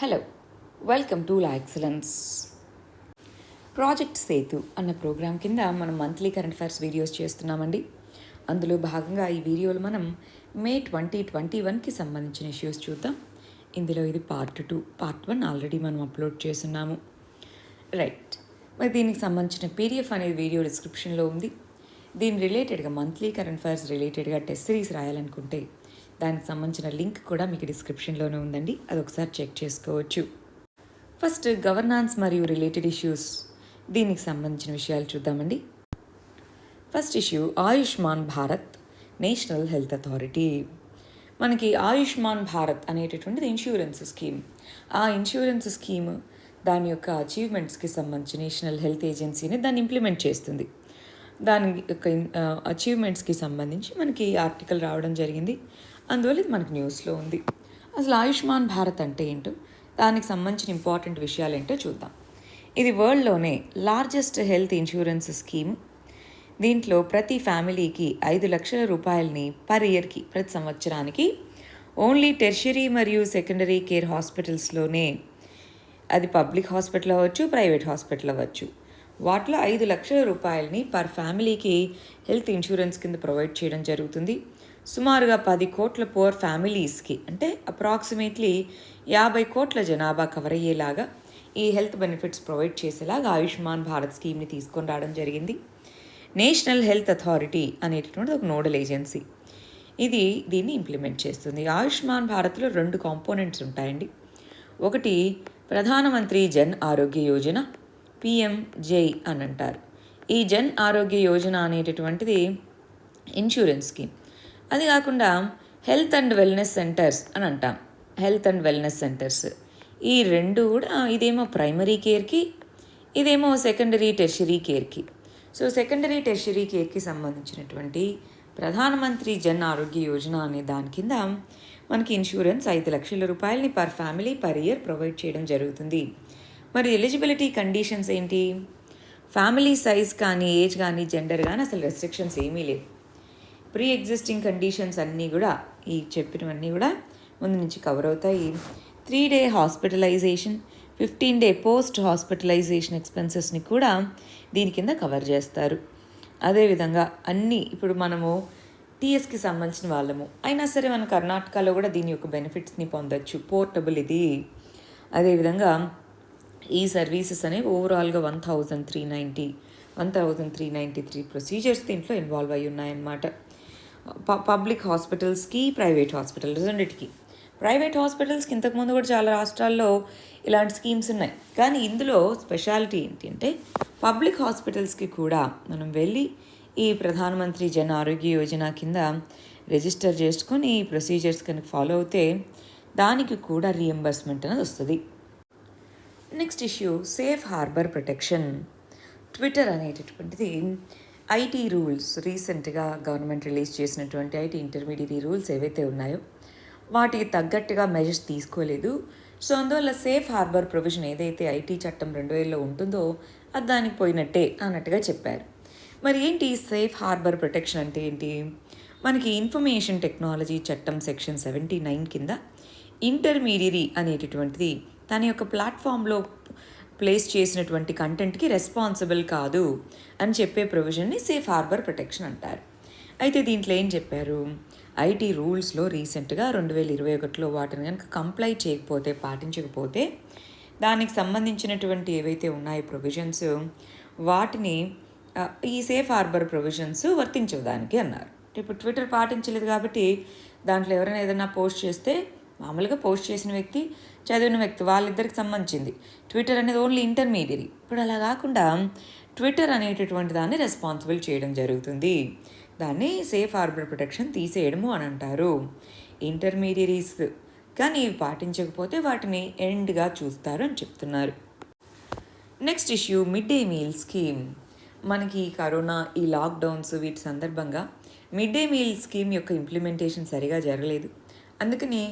Hello, welcome to law excellence. Project Setu అన్న program కింద మనం మంత్లీ కరెంట్ అఫైర్స్ వీడియోస్ చేస్తున్నామండి. అందులో భాగంగా ఈ వీడియోలో మనం మే 2021కి సంబంధించిన ఇష్యూస్ చూద్దాం. ఇందులో ఇది పార్ట్ 2. పార్ట్ 1 ఆల్రెడీ మనం అప్లోడ్ చేస్తున్నాము. రైట్, మరి దీనికి సంబంధించిన పీడిఎఫ్ అనేది వీడియో డిస్క్రిప్షన్లో ఉంది. దీని రిలేటెడ్గా మంత్లీ కరెంట్ అఫైర్స్ రిలేటెడ్గా టెస్ట్ సిరీస్ రాయాలనుకుంటే దానికి సంబంధించిన లింక్ కూడా మీకు డిస్క్రిప్షన్లోనే ఉందండి, అది ఒకసారి చెక్ చేసుకోవచ్చు. ఫస్ట్ గవర్నాన్స్ మరియు రిలేటెడ్ ఇష్యూస్, దీనికి సంబంధించిన విషయాలు చూద్దామండి. First issue Ayushman Bharat national health authority. మనకి ఆయుష్మాన్ భారత్ అనేటటువంటిది ఇన్సూరెన్స్ స్కీమ్. ఆ ఇన్సూరెన్స్ స్కీమ్ దాని యొక్క అచీవ్మెంట్స్కి సంబంధించి నేషనల్ హెల్త్ ఏజెన్సీని దాన్ని ఇంప్లిమెంట్ చేస్తుంది. దాని యొక్క అచీవ్మెంట్స్కి సంబంధించి మనకి ఆర్టికల్ రావడం జరిగింది, అందువల్ల ఇది మనకు న్యూస్లో ఉంది. అసలు ఆయుష్మాన్ భారత్ అంటే ఏంటో, దానికి సంబంధించిన ఇంపార్టెంట్ విషయాలు ఏంటో చూద్దాం. ఇది వరల్డ్లోనే లార్జెస్ట్ హెల్త్ ఇన్సూరెన్స్ స్కీమ్. దీంట్లో ప్రతి ఫ్యామిలీకి 5 లక్షల రూపాయలని పర్ ఇయర్కి, ప్రతి సంవత్సరానికి ఓన్లీ టెర్షరీ మరియు సెకండరీ కేర్ హాస్పిటల్స్లోనే, అది పబ్లిక్ హాస్పిటల్ అవ్వచ్చు, ప్రైవేట్ హాస్పిటల్ అవ్వచ్చు, వాటిలో 5 లక్షల రూపాయలని పర్ ఫ్యామిలీకి హెల్త్ ఇన్సూరెన్స్ కింద ప్రొవైడ్ చేయడం జరుగుతుంది. సుమారుగా 10 కోట్ల పూర్ ఫ్యామిలీస్కి, అంటే అప్రాక్సిమేట్లీ 50 కోట్ల జనాభా కవర్ అయ్యేలాగా ఈ హెల్త్ బెనిఫిట్స్ ప్రొవైడ్ చేసేలాగా ఆయుష్మాన్ భారత్ స్కీమ్ని తీసుకొని రావడం జరిగింది. నేషనల్ హెల్త్ అథారిటీ అనేటటువంటి ఒక నోడల్ ఏజెన్సీ ఇది దీన్ని ఇంప్లిమెంట్ చేస్తుంది. ఆయుష్మాన్ భారత్లో 2 కాంపోనెంట్స్ ఉంటాయండి. ఒకటి ప్రధానమంత్రి జన్ ఆరోగ్య యోజన, పిఎంజై అని అంటారు. ఈ జన్ ఆరోగ్య యోజన అనేటటువంటిది ఇన్సూరెన్స్ స్కీమ్. అది కాకుండా హెల్త్ అండ్ వెల్నెస్ సెంటర్స్ అని అంటాం. హెల్త్ అండ్ వెల్నెస్ సెంటర్స్ ఈ రెండు కూడా, ఇదేమో ప్రైమరీ కేర్కి, ఇదేమో సెకండరీ టెర్షరీ కేర్కి. సో సెకండరీ టెర్షరీ కేర్కి సంబంధించినటువంటి ప్రధానమంత్రి జన్ ఆరోగ్య యోజన అనే దాని కింద మనకి ఇన్సూరెన్స్ 5 లక్షల రూపాయలని per family per year provide చేయడం జరుగుతుంది. మరి ఎలిజిబిలిటీ కండిషన్స్ ఏంటి? ఫ్యామిలీ సైజ్ కానీ, ఏజ్ కానీ, జెండర్ కానీ అసలు రెస్ట్రిక్షన్స్ ఏమీ లేవు. ప్రీ ఎగ్జిస్టింగ్ కండిషన్స్ అన్నీ కూడా, ఈ చెప్పినవన్నీ కూడా ముందు నుంచి కవర్ అవుతాయి. 3 day hospitalisation, 15 day post hospitalisation ఎక్స్పెన్సెస్ని కూడా దీని కింద కవర్ చేస్తారు. అదేవిధంగా అన్నీ, ఇప్పుడు మనము టీఎస్కి సంబంధించిన వాళ్ళము అయినా సరే మన కర్ణాటకలో కూడా దీని యొక్క బెనిఫిట్స్ని పొందొచ్చు. పోర్టబుల్ ఇది. అదేవిధంగా ఈ సర్వీసెస్ అనేవి ఓవరాల్గా 1393 ప్రొసీజర్స్ దీంట్లో ఇన్వాల్వ్ అయి ఉన్నాయన్నమాట. పబ్లిక్ హాస్పిటల్స్కి, ప్రైవేట్ హాస్పిటల్స్ రెండింటికి. ప్రైవేట్ హాస్పిటల్స్కి ఇంతకుముందు కూడా చాలా రాష్ట్రాల్లో ఇలాంటి స్కీమ్స్ ఉన్నాయి, కానీ ఇందులో స్పెషాలిటీ ఏంటి అంటే పబ్లిక్ హాస్పిటల్స్కి కూడా మనం వెళ్ళి ఈ ప్రధానమంత్రి జన్ ఆరోగ్య యోజన కింద రిజిస్టర్ చేసుకొని ఈ ప్రొసీజర్స్ కనుక ఫాలో అవుతే దానికి కూడా రీఎంబర్స్మెంట్ అనేది వస్తుంది. Next issue safe harbour protection. Twitter అనేటటువంటిది ఐటీ రూల్స్, రీసెంట్గా గవర్నమెంట్ రిలీజ్ చేసినటువంటి ఐటీ ఇంటర్మీడియట్ రూల్స్ ఏవైతే ఉన్నాయో వాటికి తగ్గట్టుగా మెజర్స్ తీసుకోలేదు. సో అందువల్ల సేఫ్ హార్బర్ ప్రొవిజన్ ఏదైతే ఐటీ చట్టం 2000లో ఉంటుందో అది దానికి పోయినట్టే అన్నట్టుగా చెప్పారు. మరి ఏంటి సేఫ్ హార్బర్ ప్రొటెక్షన్ అంటే ఏంటి? మనకి ఇన్ఫర్మేషన్ టెక్నాలజీ చట్టం సెక్షన్ 79 కింద ఇంటర్మీడియరీ అనేటటువంటిది తన యొక్క ప్లాట్ఫామ్లో ప్లేస్ చేసినటువంటి కంటెంట్కి రెస్పాన్సిబుల్ కాదు అని చెప్పే ప్రొవిజన్ని సేఫ్ హార్బర్ ప్రొటెక్షన్ అంటారు. అయితే దీంట్లో ఏం చెప్పారు? ఐటీ రూల్స్లో రీసెంట్గా 2021లో వాటిని కనుక కంప్లై చేయకపోతే, పాటించకపోతే దానికి సంబంధించినటువంటి ఏవైతే ఉన్నాయో ప్రొవిజన్స్, వాటిని ఈ సేఫ్ హార్బర్ ప్రొవిజన్స్ వర్తించవు దానికి అన్నారు. ఇప్పుడు ట్విట్టర్ పాటించలేదు కాబట్టి దాంట్లో ఎవరైనా ఏదైనా పోస్ట్ చేస్తే, మామూలుగా పోస్ట్ చేసిన వ్యక్తి, చదివిన వ్యక్తి, వాళ్ళిద్దరికి సంబంధించింది. ట్విట్టర్ అనేది ఓన్లీ ఇంటర్మీడియరీ. ఇప్పుడు అలా కాకుండా ట్విట్టర్ అనేటటువంటి దాన్ని రెస్పాన్సిబుల్ చేయడం జరుగుతుంది. దాన్ని సేఫ్ హార్బర్ ప్రొటెక్షన్ తీసేయడము అని అంటారు. ఇంటర్మీడియరీస్ కానీ ఇవి పాటించకపోతే వాటిని ఎండ్గా చూస్తారు అని చెప్తున్నారు. Next issue mid day meal scheme. మనకి కరోనా, ఈ లాక్డౌన్స్ వీటి సందర్భంగా మిడ్ డే మీల్ స్కీమ్ యొక్క ఇంప్లిమెంటేషన్ సరిగా జరగలేదు. ఎందుకని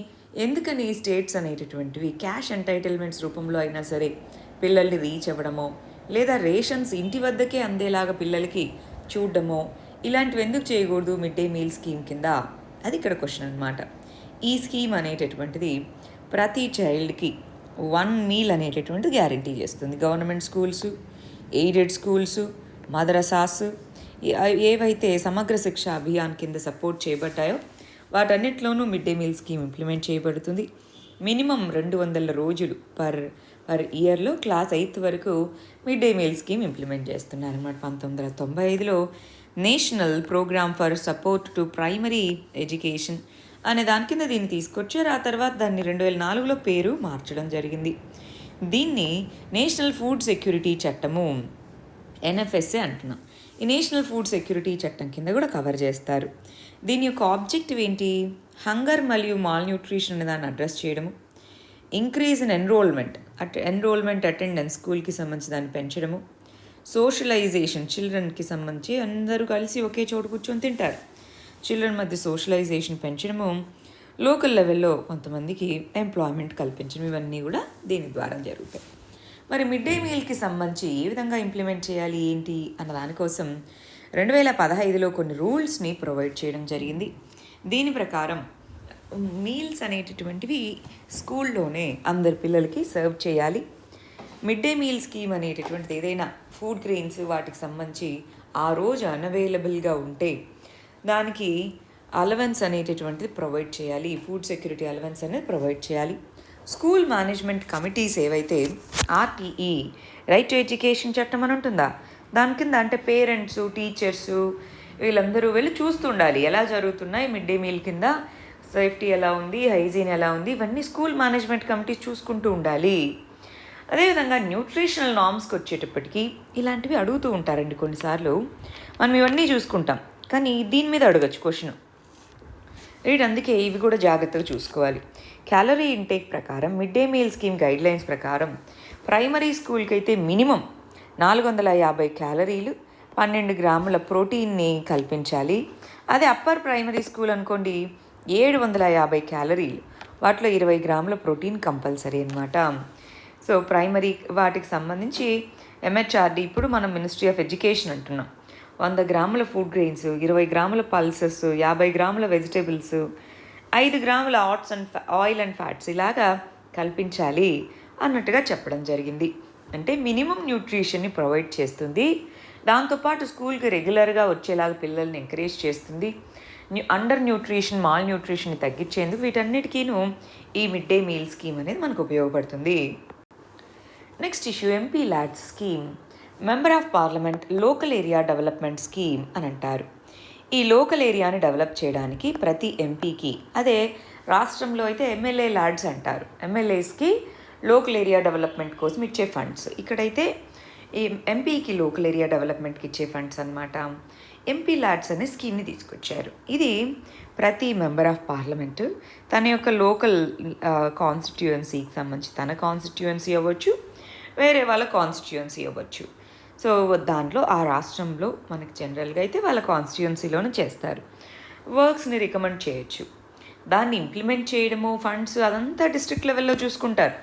స్టేట్స్ అనేటటువంటివి క్యాష్ ఎంటైటిల్మెంట్స్ రూపంలో అయినా సరే పిల్లల్ని రీచ్ అవ్వడమో, లేదా రేషన్స్ ఇంటి వద్దకే అందేలాగా పిల్లలకి చూడడమో, ఇలాంటివి ఎందుకు చేయకూడదు మిడ్ డే మీల్ స్కీమ్ కింద? అది ఇక్కడ క్వశ్చన్ అనమాట. ఈ స్కీమ్ అనేటటువంటిది ప్రతి చైల్డ్కి వన్ మీల్ అనేటటువంటి గ్యారంటీ చేస్తుంది. గవర్నమెంట్ స్కూల్స్, ఎయిడెడ్ స్కూల్స్, మదరసాస్ ఏవైతే సమగ్ర శిక్ష అభియాన్ కింద సపోర్ట్ చేయబడ్డాయో వాటన్నిటిలోనూ mid day meal scheme implement చేయబడుతుంది. మినిమం 200 రోజులు పర్ ఇయర్లో క్లాస్ 8th వరకు mid day meal scheme implement చేస్తున్నారన్నమాట. 1995లో national programme for support to primary education అనే దాని కింద దీన్ని తీసుకొచ్చారు. ఆ తర్వాత దాన్ని 2004లో పేరు మార్చడం జరిగింది. దీన్ని నేషనల్ ఫుడ్ సెక్యూరిటీ చట్టము NFSA అంటున్నాం. ఈ నేషనల్ ఫుడ్ సెక్యూరిటీ చట్టం కింద కూడా కవర్ చేస్తారు. దీని యొక్క ఆబ్జెక్టివ్ ఏంటి? హంగర్ మరియు మాల్ న్యూట్రిషన్ అనే దాన్ని అడ్రస్ చేయడము, ఇంక్రీజ్ ఇన్ ఎన్రోల్మెంట్ అటెండెన్స్ స్కూల్కి సంబంధించి దాన్ని పెంచడము, సోషలైజేషన్ చిల్డ్రన్కి సంబంధించి అందరూ కలిసి ఒకే చోటు కూర్చొని తింటారు, చిల్డ్రన్ మధ్య సోషలైజేషన్ పెంచడము, లోకల్ లెవెల్లో కొంతమందికి ఎంప్లాయ్మెంట్ కల్పించడం, ఇవన్నీ కూడా దీని ద్వారా జరుగుతాయి. మరి మిడ్ డే మీల్కి సంబంధించి ఏ విధంగా ఇంప్లిమెంట్ చేయాలి ఏంటి అన్న దానికోసం 2015లో కొన్ని రూల్స్ని ప్రొవైడ్ చేయడం జరిగింది. దీని ప్రకారం మీల్స్ అనేటటువంటివి స్కూల్లోనే అందరి పిల్లలకి సర్వ్ చేయాలి. మిడ్ డే మీల్ స్కీమ్ అనేటటువంటిది ఏదైనా ఫుడ్ గ్రెయిన్స్ వాటికి సంబంధించి ఆ రోజు అన్అవైలబుల్గా ఉంటే దానికి అలవెన్స్ అనేటటువంటిది ప్రొవైడ్ చేయాలి. ఫుడ్ సెక్యూరిటీ అలవెన్స్ అనేది ప్రొవైడ్ చేయాలి. స్కూల్ మేనేజ్మెంట్ కమిటీస్ ఏవైతే RTE రైట్ టు ఎడ్యుకేషన్ చట్టం అని ఉంటుందా, దాని కింద అంటే పేరెంట్స్, టీచర్స్ వీళ్ళందరూ వెళ్ళి చూస్తుండాలి ఎలా జరుగుతున్నాయి మిడ్ డే మీల్ కింద, సేఫ్టీ ఎలా ఉంది, హైజీన్ ఎలా ఉంది, ఇవన్నీ స్కూల్ మేనేజ్మెంట్ కమిటీస్ చూసుకుంటూ ఉండాలి. అదేవిధంగా న్యూట్రిషనల్ నామ్స్కి వచ్చేటప్పటికి ఇలాంటివి అడుగుతూ ఉంటారండి కొన్నిసార్లు. మనం ఇవన్నీ చూసుకుంటాం కానీ దీని మీద అడగచ్చు క్వశ్చన్. అందుకే ఇవి కూడా జాగ్రత్తగా చూసుకోవాలి. క్యాలరీ ఇంటేక్ ప్రకారం mid day meal scheme guidelines ప్రకారం ప్రైమరీ స్కూల్కి అయితే మినిమం 450 క్యాలరీలు, 12 గ్రాముల ప్రోటీన్ని కల్పించాలి. అదే అప్పర్ ప్రైమరీ స్కూల్ అనుకోండి 750 క్యాలరీలు, వాటిలో 20 గ్రాముల ప్రోటీన్ కంపల్సరీ అనమాట. సో ప్రైమరీ వాటికి సంబంధించి MHRD ఇప్పుడు మనం మినిస్ట్రీ ఆఫ్ ఎడ్యుకేషన్ అంటున్నాం. 100 గ్రాముల ఫుడ్ గ్రెయిన్స్, 20 గ్రాముల పల్సెస్, 50 గ్రాముల వెజిటేబుల్స్, 5 గ్రాముల ఆయిల్ అండ్ ఫ్యాట్స్ ఇలాగా కల్పించాలి అన్నట్టుగా చెప్పడం జరిగింది. అంటే మినిమం న్యూట్రిషన్ని ప్రొవైడ్ చేస్తుంది. దాంతోపాటు స్కూల్కి రెగ్యులర్గా వచ్చేలాగా పిల్లల్ని ఎంకరేజ్ చేస్తుంది. అండర్ న్యూట్రిషన్, మాల్ న్యూట్రిషన్ని తగ్గించేందుకు వీటన్నిటికీను ఈ మిడ్ డే మీల్ స్కీమ్ అనేది మనకు ఉపయోగపడుతుంది. Next issue MP LADS scheme, member of parliament local area development scheme అని అంటారు. ఈ లోకల్ ఏరియాని డెవలప్ చేయడానికి ప్రతి ఎంపీకి, అదే రాష్ట్రంలో అయితే MLA లాడ్స్ అంటారు, MLAస్కి లోకల్ ఏరియా డెవలప్మెంట్ కోసం ఇచ్చే ఫండ్స్. ఇక్కడైతే ఈ ఎంపీకి లోకల్ ఏరియా డెవలప్మెంట్కి ఇచ్చే ఫండ్స్ అనమాట. MP లాడ్స్ అనే స్కీమ్ని తీసుకొచ్చారు. ఇది ప్రతి మెంబర్ ఆఫ్ పార్లమెంటు తన యొక్క లోకల్ కాన్స్టిట్యుయెన్సీకి సంబంధించి, తన కాన్స్టిట్యుయెన్సీ అవ్వచ్చు, వేరే వాళ్ళ కాన్స్టిట్యుయెన్సీ అవ్వచ్చు. సో దాంట్లో ఆ రాష్ట్రంలో మనకి జనరల్గా అయితే వాళ్ళ కాన్స్టిట్యుయెన్సీలోనే చేస్తారు. వర్క్స్ని రికమెండ్ చేయొచ్చు. దాన్ని ఇంప్లిమెంట్ చేయడము, ఫండ్స్ అదంతా డిస్ట్రిక్ట్ లెవెల్లో చూసుకుంటారు.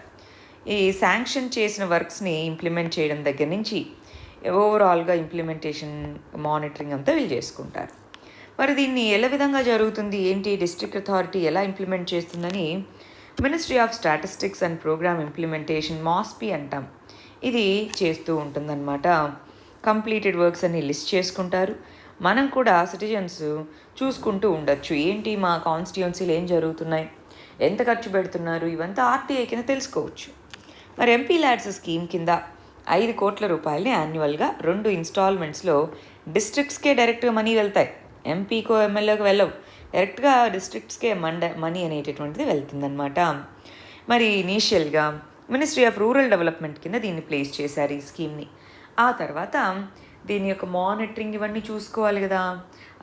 ఈ శాంక్షన్ చేసిన వర్క్స్ని ఇంప్లిమెంట్ చేయడం దగ్గర నుంచి ఓవరాల్గా ఇంప్లిమెంటేషన్, మానిటరింగ్ అంతా వీళ్ళు చేసుకుంటారు. మరి దీన్ని ఎలా విధంగా జరుగుతుంది ఏంటి, డిస్ట్రిక్ట్ అథారిటీ ఎలా ఇంప్లిమెంట్ చేస్తుందని ministry of statistics and program implementation MOSPI అంటాం, ఇది చేస్తూ ఉంటుందన్నమాట. కంప్లీటెడ్ వర్క్స్ అన్ని లిస్ట్ చేసుకుంటారు. మనం కూడా సిటిజన్స్ చూసుకుంటూ ఉండొచ్చు, ఏంటి మా కాన్స్టిట్యుయెన్సీలు ఏం జరుగుతున్నాయి, ఎంత ఖర్చు పెడుతున్నారు, ఇవంతా RTI కింద తెలుసుకోవచ్చు. మరి MP లాడ్స్ స్కీమ్ కింద 5 కోట్ల రూపాయలని యాన్యువల్గా 2 ఇన్స్టాల్మెంట్స్లో డిస్ట్రిక్ట్స్కే డైరెక్ట్గా మనీ వెళ్తాయి. ఎంపీకో ఎమ్మెల్యేకి వెళ్ళవు, డైరెక్ట్గా డిస్ట్రిక్ట్స్కే మనీ అనేటటువంటిది వెళ్తుందన్నమాట. మరి ఇనీషియల్గా మినిస్ట్రీ ఆఫ్ రూరల్ డెవలప్మెంట్ కింద దీన్ని ప్లేస్ చేశారు ఈ స్కీమ్ని. ఆ తర్వాత దీని యొక్క మానిటరింగ్ ఇవన్నీ చూసుకోవాలి కదా,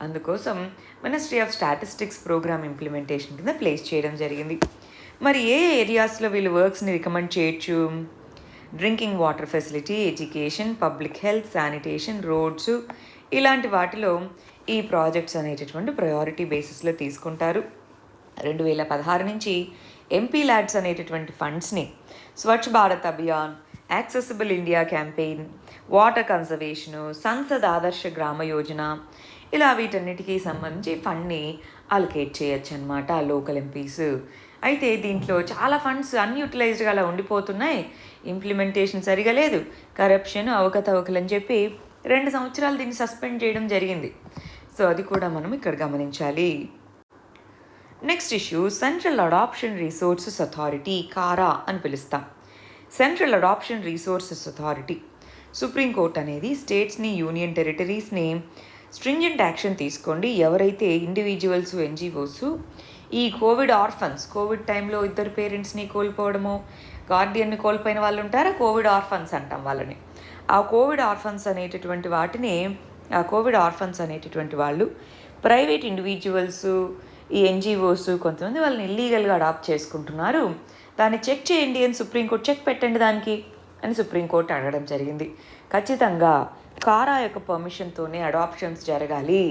అందుకోసం ministry of statistics program implementation కింద ప్లేస్ చేయడం జరిగింది. మరి ఏ ఏరియాస్లో వీళ్ళు వర్క్స్ని రికమెండ్ చేయొచ్చు? Drinking water facility, education, public health, sanitation, roads, ఇలాంటి వాటిలో ఈ ప్రాజెక్ట్స్ అనేటటువంటి ప్రయారిటీ బేసిస్లో తీసుకుంటారు. 2016 నుంచి MP లాడ్స్ అనేటటువంటి ఫండ్స్ని Swachh Bharat Abhiyan, accessible India campaign, water conservation, Sansad Adarsh Gram Yojana, ఇలా వీటన్నిటికీ సంబంధించి ఫండ్ని అలొకేట్ చేయొచ్చు అనమాట లోకల్ ఎంపీస్. అయితే దీంట్లో చాలా ఫండ్స్ అన్యూటిలైజ్డ్గా అలా ఉండిపోతున్నాయి, ఇంప్లిమెంటేషన్ సరిగా లేదు, కరప్షన్, అవకతవకలు అని చెప్పి 2 సంవత్సరాలు దీన్ని సస్పెండ్ చేయడం జరిగింది. సో అది కూడా మనం ఇక్కడ గమనించాలి. Next issue, central adoption resources authority, CARA అని పిలుస్తాం. Central adoption resources authority, supreme court అనేది స్టేట్స్ని, యూనియన్ టెరిటరీస్ని స్ట్రింజెంట్ యాక్షన్ తీసుకోండి. ఎవరైతే ఇండివిజువల్స్, ఎన్జిఓస్ ఈ కోవిడ్ టైంలో 2 పేరెంట్స్ని కోల్పోవడమో, గార్డియన్ని కోల్పోయిన వాళ్ళు ఉంటారా, కోవిడ్ ఆర్ఫన్స్ అంటాం వాళ్ళని. ఆ కోవిడ్ ఆర్ఫన్స్ అనేటటువంటి వాళ్ళు ప్రైవేట్ ఇండివిజువల్స్, ఈ ఎన్జిఓస్ కొంతమంది వాళ్ళని ఇల్లీగల్గా అడాప్ట్ చేసుకుంటున్నారు, దాన్ని చెక్ చేయండి అని సుప్రీంకోర్టు, చెక్ పెట్టండి దానికి అని సుప్రీంకోర్టు అడగడం జరిగింది. ఖచ్చితంగా కారా యొక్క పర్మిషన్తోనే అడాప్షన్స్ జరగాలి,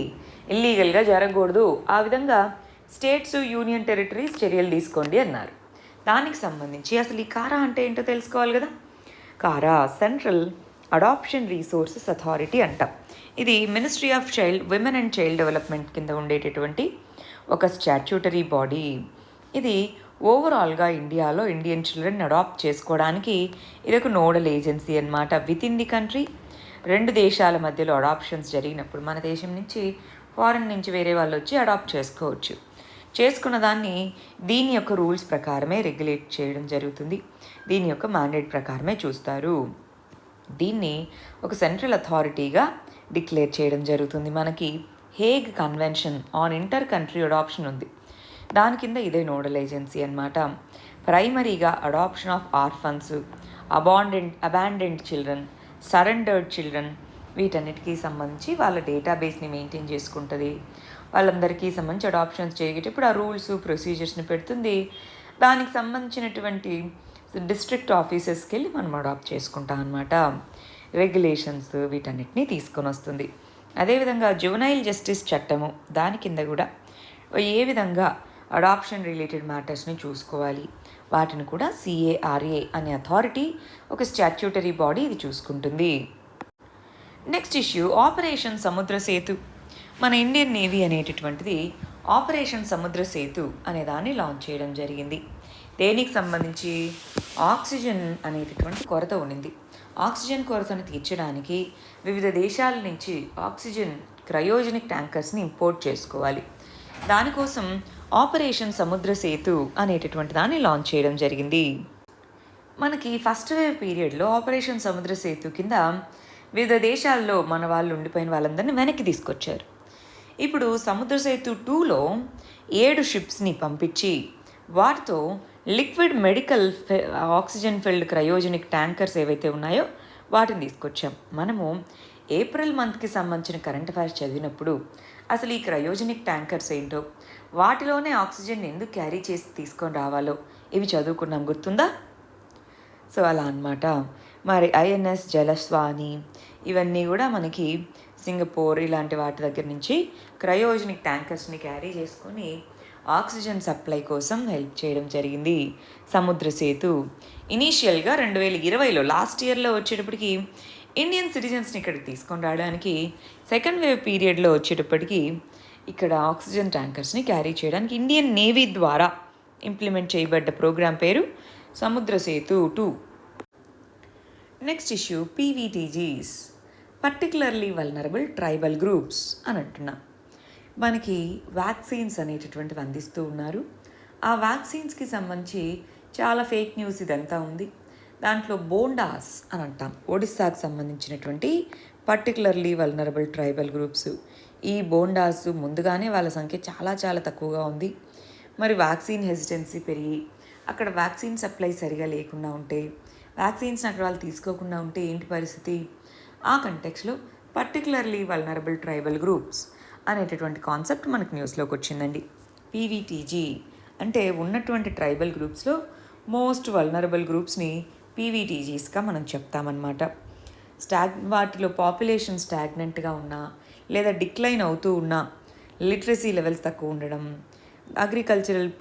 ఇల్లీగల్గా జరగకూడదు. ఆ విధంగా స్టేట్స్, యూనియన్ టెరిటరీస్ చర్యలు తీసుకోండి అన్నారు. దానికి సంబంధించి అసలు ఈ కారా అంటే ఏంటో తెలుసుకోవాలి కదా. కారా సెంట్రల్ అడాప్షన్ రిసోర్సెస్ అథారిటీ అంటాం. ఇది ministry of women and child development కింద ఉండేటటువంటి ఒక స్టాట్యూటరీ బాడీ. ఇది ఓవరాల్గా ఇండియాలో ఇండియన్ చిల్డ్రన్ అడాప్ట్ చేసుకోవడానికి ఇది ఒక నోడల్ ఏజెన్సీ అన్నమాట. విత్ ఇన్ ది కంట్రీ 2 దేశాల మధ్యలో అడాప్షన్స్ జరిగినప్పుడు మన దేశం నుంచి, ఫారెన్ నుంచి వేరే వాళ్ళు వచ్చి అడాప్ట్ చేసుకోవచ్చు. చేసుకున్న దాన్ని దీని యొక్క రూల్స్ ప్రకారమే రెగ్యులేట్ చేయడం జరుగుతుంది, దీని యొక్క మ్యాండేట్ ప్రకారమే చూస్తారు. దీన్ని ఒక సెంట్రల్ అథారిటీగా డిక్లేర్ చేయడం జరుగుతుంది. మనకి Hague convention on inter country adoption ఉంది, దాని కింద ఇదే నోడల్ ఏజెన్సీ అన్నమాట. ప్రైమరీగా adoption of orphans, abandoned children, surrendered children, వీటన్నిటికీ సంబంధించి వాళ్ళ డేటాబేస్ని మెయింటైన్ చేసుకుంటుంది. వాళ్ళందరికీ సంబంధించి అడాప్షన్స్ చేయేటప్పుడు ఆ రూల్స్, ప్రొసీజర్స్ని పెడుతుంది. దానికి సంబంధించినటువంటి డిస్ట్రిక్ట్ ఆఫీసెస్కి వెళ్ళి మనం అడాప్ట్ చేసుకుంటాం అన్నమాట. రెగ్యులేషన్స్ వీటన్నిటిని తీసుకొని వస్తుంది. అదేవిధంగా జువెనైల్ జస్టిస్ చట్టము, దాని కింద కూడా ఏ విధంగా అడాప్షన్ రిలేటెడ్ మ్యాటర్స్ని చూసుకోవాలి, వాటిని కూడా CARA అనే అథారిటీ, ఒక స్టాట్యూటరీ బాడీ, ఇది చూసుకుంటుంది. నెక్స్ట్ ఇష్యూ, ఆపరేషన్ సముద్ర సేతు. మన ఇండియన్ నేవీ అనేటటువంటిది ఆపరేషన్ సముద్ర సేతు అనే దాన్ని లాంచ్ చేయడం జరిగింది. దేనికి సంబంధించి, ఆక్సిజన్ అనేటటువంటి కొరత ఉండింది. ఆక్సిజన్ కొరతను తీర్చడానికి వివిధ దేశాల నుంచి ఆక్సిజన్ క్రయోజనిక్ ట్యాంకర్స్ని ఇంపోర్ట్ చేసుకోవాలి. దానికోసం ఆపరేషన్ సముద్ర సేతు అనేటటువంటి దాన్ని లాంచ్ చేయడం జరిగింది. మనకి ఫస్ట్ వేవ్ పీరియడ్లో ఆపరేషన్ సముద్ర సేతు కింద వివిధ దేశాల్లో మన వాళ్ళు ఉండిపోయిన వాళ్ళందరినీ వెనక్కి తీసుకొచ్చారు. ఇప్పుడు సముద్ర సేతు 2లో 7 షిప్స్ని పంపించి వాటితో liquid medical oxygen filled cryogenic tankers ఏవైతే ఉన్నాయో వాటిని తీసుకొచ్చాం. మనము ఏప్రిల్ మంత్కి సంబంధించిన కరెంట్ అఫైర్స్ చదివినప్పుడు అసలు ఈ క్రయోజనిక్ ట్యాంకర్స్ ఏంటో, వాటిలోనే ఆక్సిజన్ ఎందుకు క్యారీ చేసి తీసుకొని రావాలో ఇవి చదువుకున్నాం, గుర్తుందా? సో అలా అన్నమాట. మరి INS జలస్వాని ఇవన్నీ కూడా మనకి సింగపూర్ ఇలాంటి వాటి దగ్గర నుంచి క్రయోజనిక్ ట్యాంకర్స్ని క్యారీ చేసుకొని ఆక్సిజన్ సప్లై కోసం హెల్ప్ చేయడం జరిగింది సముద్ర సేతు. ఇనీషియల్గా 2020లో లాస్ట్ ఇయర్లో వచ్చేటప్పటికి ఇండియన్ సిటిజన్స్ని ఇక్కడికి తీసుకొని రావడానికి, సెకండ్ వేవ్ పీరియడ్లో వచ్చేటప్పటికి ఇక్కడ ఆక్సిజన్ ట్యాంకర్స్ని క్యారీ చేయడానికి ఇండియన్ నేవీ ద్వారా ఇంప్లిమెంట్ చేయబడ్డ ప్రోగ్రాం పేరు Samudra Setu 2. Next issue, PVTGs, particularly vulnerable tribal groups అని అంటున్నాం. మనకి వ్యాక్సిన్స్ అనేటటువంటివి అందిస్తూ ఉన్నారు. ఆ వ్యాక్సిన్స్కి సంబంధించి చాలా ఫేక్ న్యూస్ ఇదంతా ఉంది. దాంట్లో బోండాస్ అని అంటాం, ఒడిస్సాకు సంబంధించినటువంటి పర్టికులర్లీ వల్నరబుల్ ట్రైబల్ గ్రూప్స్. ఈ బోండాస్ ముందుగానే వాళ్ళ సంఖ్య చాలా చాలా తక్కువగా ఉంది. మరి వ్యాక్సిన్ హెసిటెన్సీ పెరిగి అక్కడ వ్యాక్సిన్ సప్లై సరిగా లేకుండా ఉంటే, వ్యాక్సిన్స్ అక్కడ వాళ్ళు తీసుకోకుండా ఉంటే ఏంటి పరిస్థితి? ఆ కంటెక్స్లో పర్టికులర్లీ వల్నరబుల్ ట్రైబల్ గ్రూప్స్ అనేటటువంటి కాన్సెప్ట్ మనకు న్యూస్లోకి వచ్చిందండి. PVTG అంటే ఉన్నటువంటి ట్రైబల్ గ్రూప్స్లో మోస్ట్ వల్నరబుల్ గ్రూప్స్ని PVTGస్గా మనం చెప్తామన్నమాట. వాటిలో పాపులేషన్ స్టాగ్నెంట్గా ఉన్నా లేదా డిక్లైన్ అవుతూ ఉన్నా, లిటరసీ లెవెల్స్ తక్కువ ఉండడం,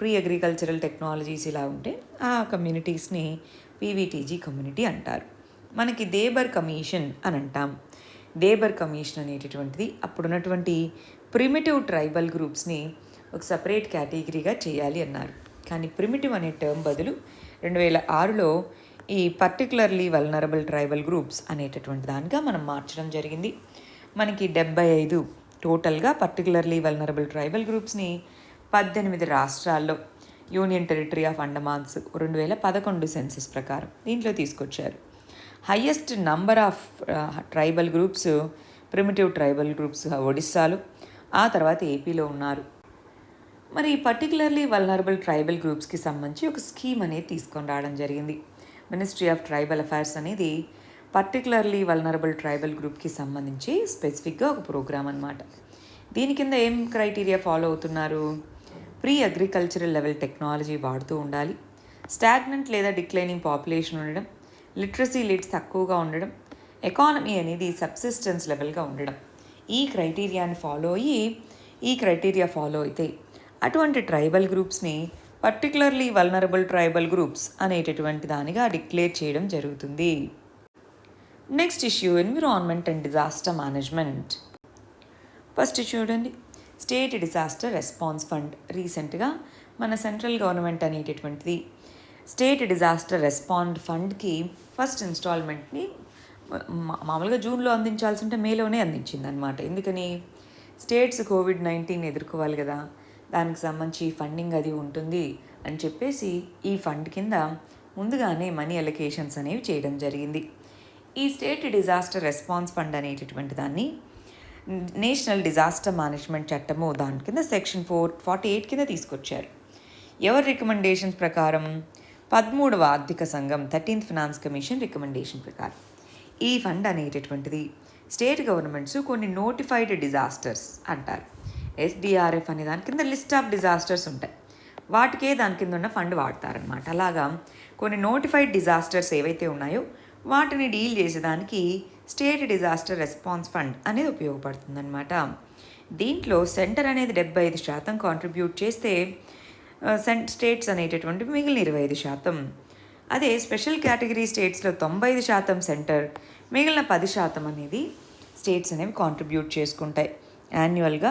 ప్రీ అగ్రికల్చరల్ టెక్నాలజీస్ ఇలా ఉంటే ఆ కమ్యూనిటీస్ని PVTG కమ్యూనిటీ అంటారు. మనకి దేబర్ కమిషన్ అని అంటాం. దేబర్ కమిషన్ అనేటటువంటిది అప్పుడున్నటువంటి ప్రిమిటివ్ ట్రైబల్ గ్రూప్స్ని ఒక సపరేట్ కేటగిరీగా చేయాలి అన్నారు. కానీ ప్రిమిటివ్ అనే టర్మ్ బదులు 2006లో ఈ పర్టికులర్లీ వల్నరబుల్ ట్రైబల్ గ్రూప్స్ అనేటటువంటి దానిగా మనం మార్చడం జరిగింది. మనకి 75 టోటల్గా పర్టికులర్లీ వల్నరబుల్ ట్రైబల్ గ్రూప్స్ని 18 రాష్ట్రాల్లో union territory of Andamans 2011 census ప్రకారం దీంట్లో తీసుకొచ్చారు. Highest number of tribal groups primitive tribal groups ఒడిస్సాలో, ఆ తర్వాత ఏపీలో ఉన్నారు. మరి పర్టికులర్లీ వల్నరబుల్ ట్రైబల్ గ్రూప్స్కి సంబంధించి ఒక స్కీమ్ అనేది తీసుకొని రావడం జరిగింది. మినిస్ట్రీ ఆఫ్ ట్రైబల్ అఫైర్స్ అనేది పర్టికులర్లీ వల్నరబుల్ ట్రైబల్ గ్రూప్కి సంబంధించి స్పెసిఫిక్గా ఒక ప్రోగ్రామ్ అనమాట. దీని కింద ఏం క్రైటీరియా ఫాలో అవుతున్నారు? ప్రీ అగ్రికల్చరల్ లెవెల్ టెక్నాలజీ వాడుతూ ఉండాలి, స్టాగ్నెంట్ లేదా డిక్లైనింగ్ పాపులేషన్ ఉండడం, లిటరసీ రేట్స్ తక్కువగా ఉండడం, ఎకానమీ అనేది సబ్సిస్టెన్స్ లెవెల్గా ఉండడం. ఈ క్రైటీరియాని ఫాలో అయితే అటువంటి ట్రైబల్ గ్రూప్స్ని పర్టికులర్లీ వల్నరబుల్ ట్రైబల్ గ్రూప్స్ అనేటటువంటి దానిగా డిక్లేర్ చేయడం జరుగుతుంది. Next issue environment and disaster management. First చూడండి, స్టేట్ డిజాస్టర్ రెస్పాన్స్ ఫండ్. రీసెంట్గా మన సెంట్రల్ గవర్నమెంట్ అనేటటువంటిది స్టేట్ డిజాస్టర్ రెస్పాండ్ ఫండ్కి ఫస్ట్ ఇన్స్టాల్మెంట్ని మామూలుగా జూన్లో అందించాల్సి ఉంటే మేలోనే అందించింది అనమాట. ఎందుకని? స్టేట్స్ కోవిడ్-19 ఎదుర్కోవాలి కదా, దానికి సంబంధించి ఫండింగ్ అది ఉంటుంది అని చెప్పేసి ఈ ఫండ్ కింద ముందుగానే మనీ అలొకేషన్స్ అనేవి చేయడం జరిగింది. ఈ స్టేట్ డిజాస్టర్ రెస్పాన్స్ ఫండ్ అనేటటువంటి దాన్ని నేషనల్ డిజాస్టర్ మేనేజ్మెంట్ చట్టము దాని కింద సెక్షన్ 448 కింద తీసుకొచ్చారు. ఎవరి రికమెండేషన్స్ ప్రకారం? 13వ ఆర్థిక సంఘం 13th ఫినాన్స్ కమిషన్ రికమెండేషన్ ప్రకారం ఈ ఫండ్ అనేటటువంటిది స్టేట్ గవర్నమెంట్స్ కొన్ని నోటిఫైడ్ డిజాస్టర్స్ అంటారు, SDRF అనే దాని కింద లిస్ట్ ఆఫ్ డిజాస్టర్స్ ఉంటాయి, వాటికే దాని కింద ఉన్న ఫండ్ వాడతారనమాట. అలాగా కొన్ని నోటిఫైడ్ డిజాస్టర్స్ ఏవైతే ఉన్నాయో వాటిని డీల్ చేసేదానికి స్టేట్ డిజాస్టర్ రెస్పాన్స్ ఫండ్ అనేది ఉపయోగపడుతుందన్నమాట. దీంట్లో సెంటర్ అనేది 75% కాంట్రిబ్యూట్ చేస్తే స్టేట్స్ అనేటటువంటి మిగిలిన 25%. అదే స్పెషల్ కేటగిరీ స్టేట్స్లో 95% సెంటర్, మిగిలిన 10% అనేది స్టేట్స్ అనేవి కాంట్రిబ్యూట్ చేసుకుంటాయి. యాన్యువల్గా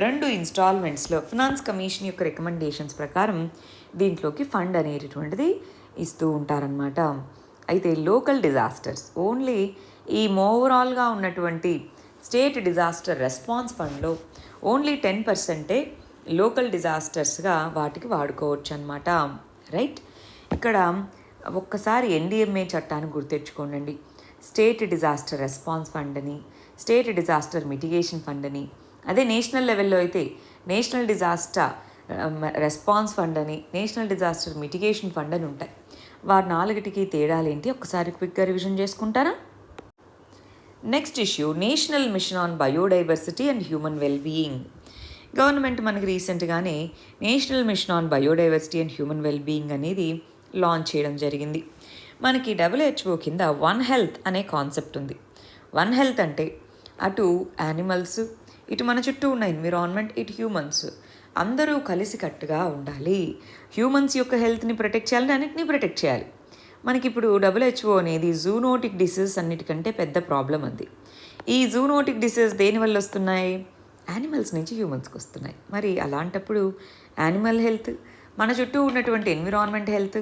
2 ఇన్స్టాల్మెంట్స్లో ఫినాన్స్ కమిషన్ యొక్క రికమెండేషన్స్ ప్రకారం దీంట్లోకి ఫండ్ అనేటటువంటిది ఇస్తూ ఉంటారనమాట. అయితే లోకల్ డిజాస్టర్స్ ఓన్లీ ఈ ఓవరాల్గా ఉన్నటువంటి స్టేట్ డిజాస్టర్ రెస్పాన్స్ ఫండ్లో ఓన్లీ 10% లోకల్ డిజాస్టర్స్గా వాటికి వాడుకోవచ్చు అనమాట. రైట్, ఇక్కడ ఒక్కసారి NDMA చట్టాన్ని గుర్తెచ్చుకోండి. స్టేట్ డిజాస్టర్ రెస్పాన్స్ ఫండ్ అని, స్టేట్ డిజాస్టర్ మిటిగేషన్ ఫండ్ అని, అదే నేషనల్ లెవెల్లో అయితే నేషనల్ డిజాస్టర్ రెస్పాన్స్ ఫండ్ అని, నేషనల్ డిజాస్టర్ మిటిగేషన్ ఫండ్ అని ఉంటాయి. వారి 4టికి తేడాలేంటి ఒకసారి క్విక్గా రివిజన్ చేసుకుంటారా? Next issue national mission on biodiversity and human wellbeing. Government మనకి రీసెంట్గానే national mission on biodiversity and human wellbeing అనేది లాంచ్ చేయడం జరిగింది. మనకి WHO కింద వన్ హెల్త్ అనే కాన్సెప్ట్ ఉంది. వన్ హెల్త్ అంటే అటు యానిమల్స్, ఇటు మన చుట్టూ ఉన్న ఎన్విరాన్మెంట్, ఇటు హ్యూమన్స్ అందరూ కలిసికట్టుగా ఉండాలి. హ్యూమన్స్ యొక్క హెల్త్ని ప్రొటెక్ట్ చేయాలని అన్నిటినీ ప్రొటెక్ట్ చేయాలి. మనకిప్పుడు WHO అనేది జూనోటిక్ డిసీజ్ అన్నిటికంటే పెద్ద ప్రాబ్లం అది. ఈ జూనోటిక్ డిసీజ్ దేనివల్ల వస్తున్నాయి? యానిమల్స్ నుంచి హ్యూమన్స్కి వస్తున్నాయి. మరి అలాంటప్పుడు యానిమల్ హెల్త్, మన చుట్టూ ఉన్నటువంటి ఎన్విరాన్మెంట్ హెల్త్,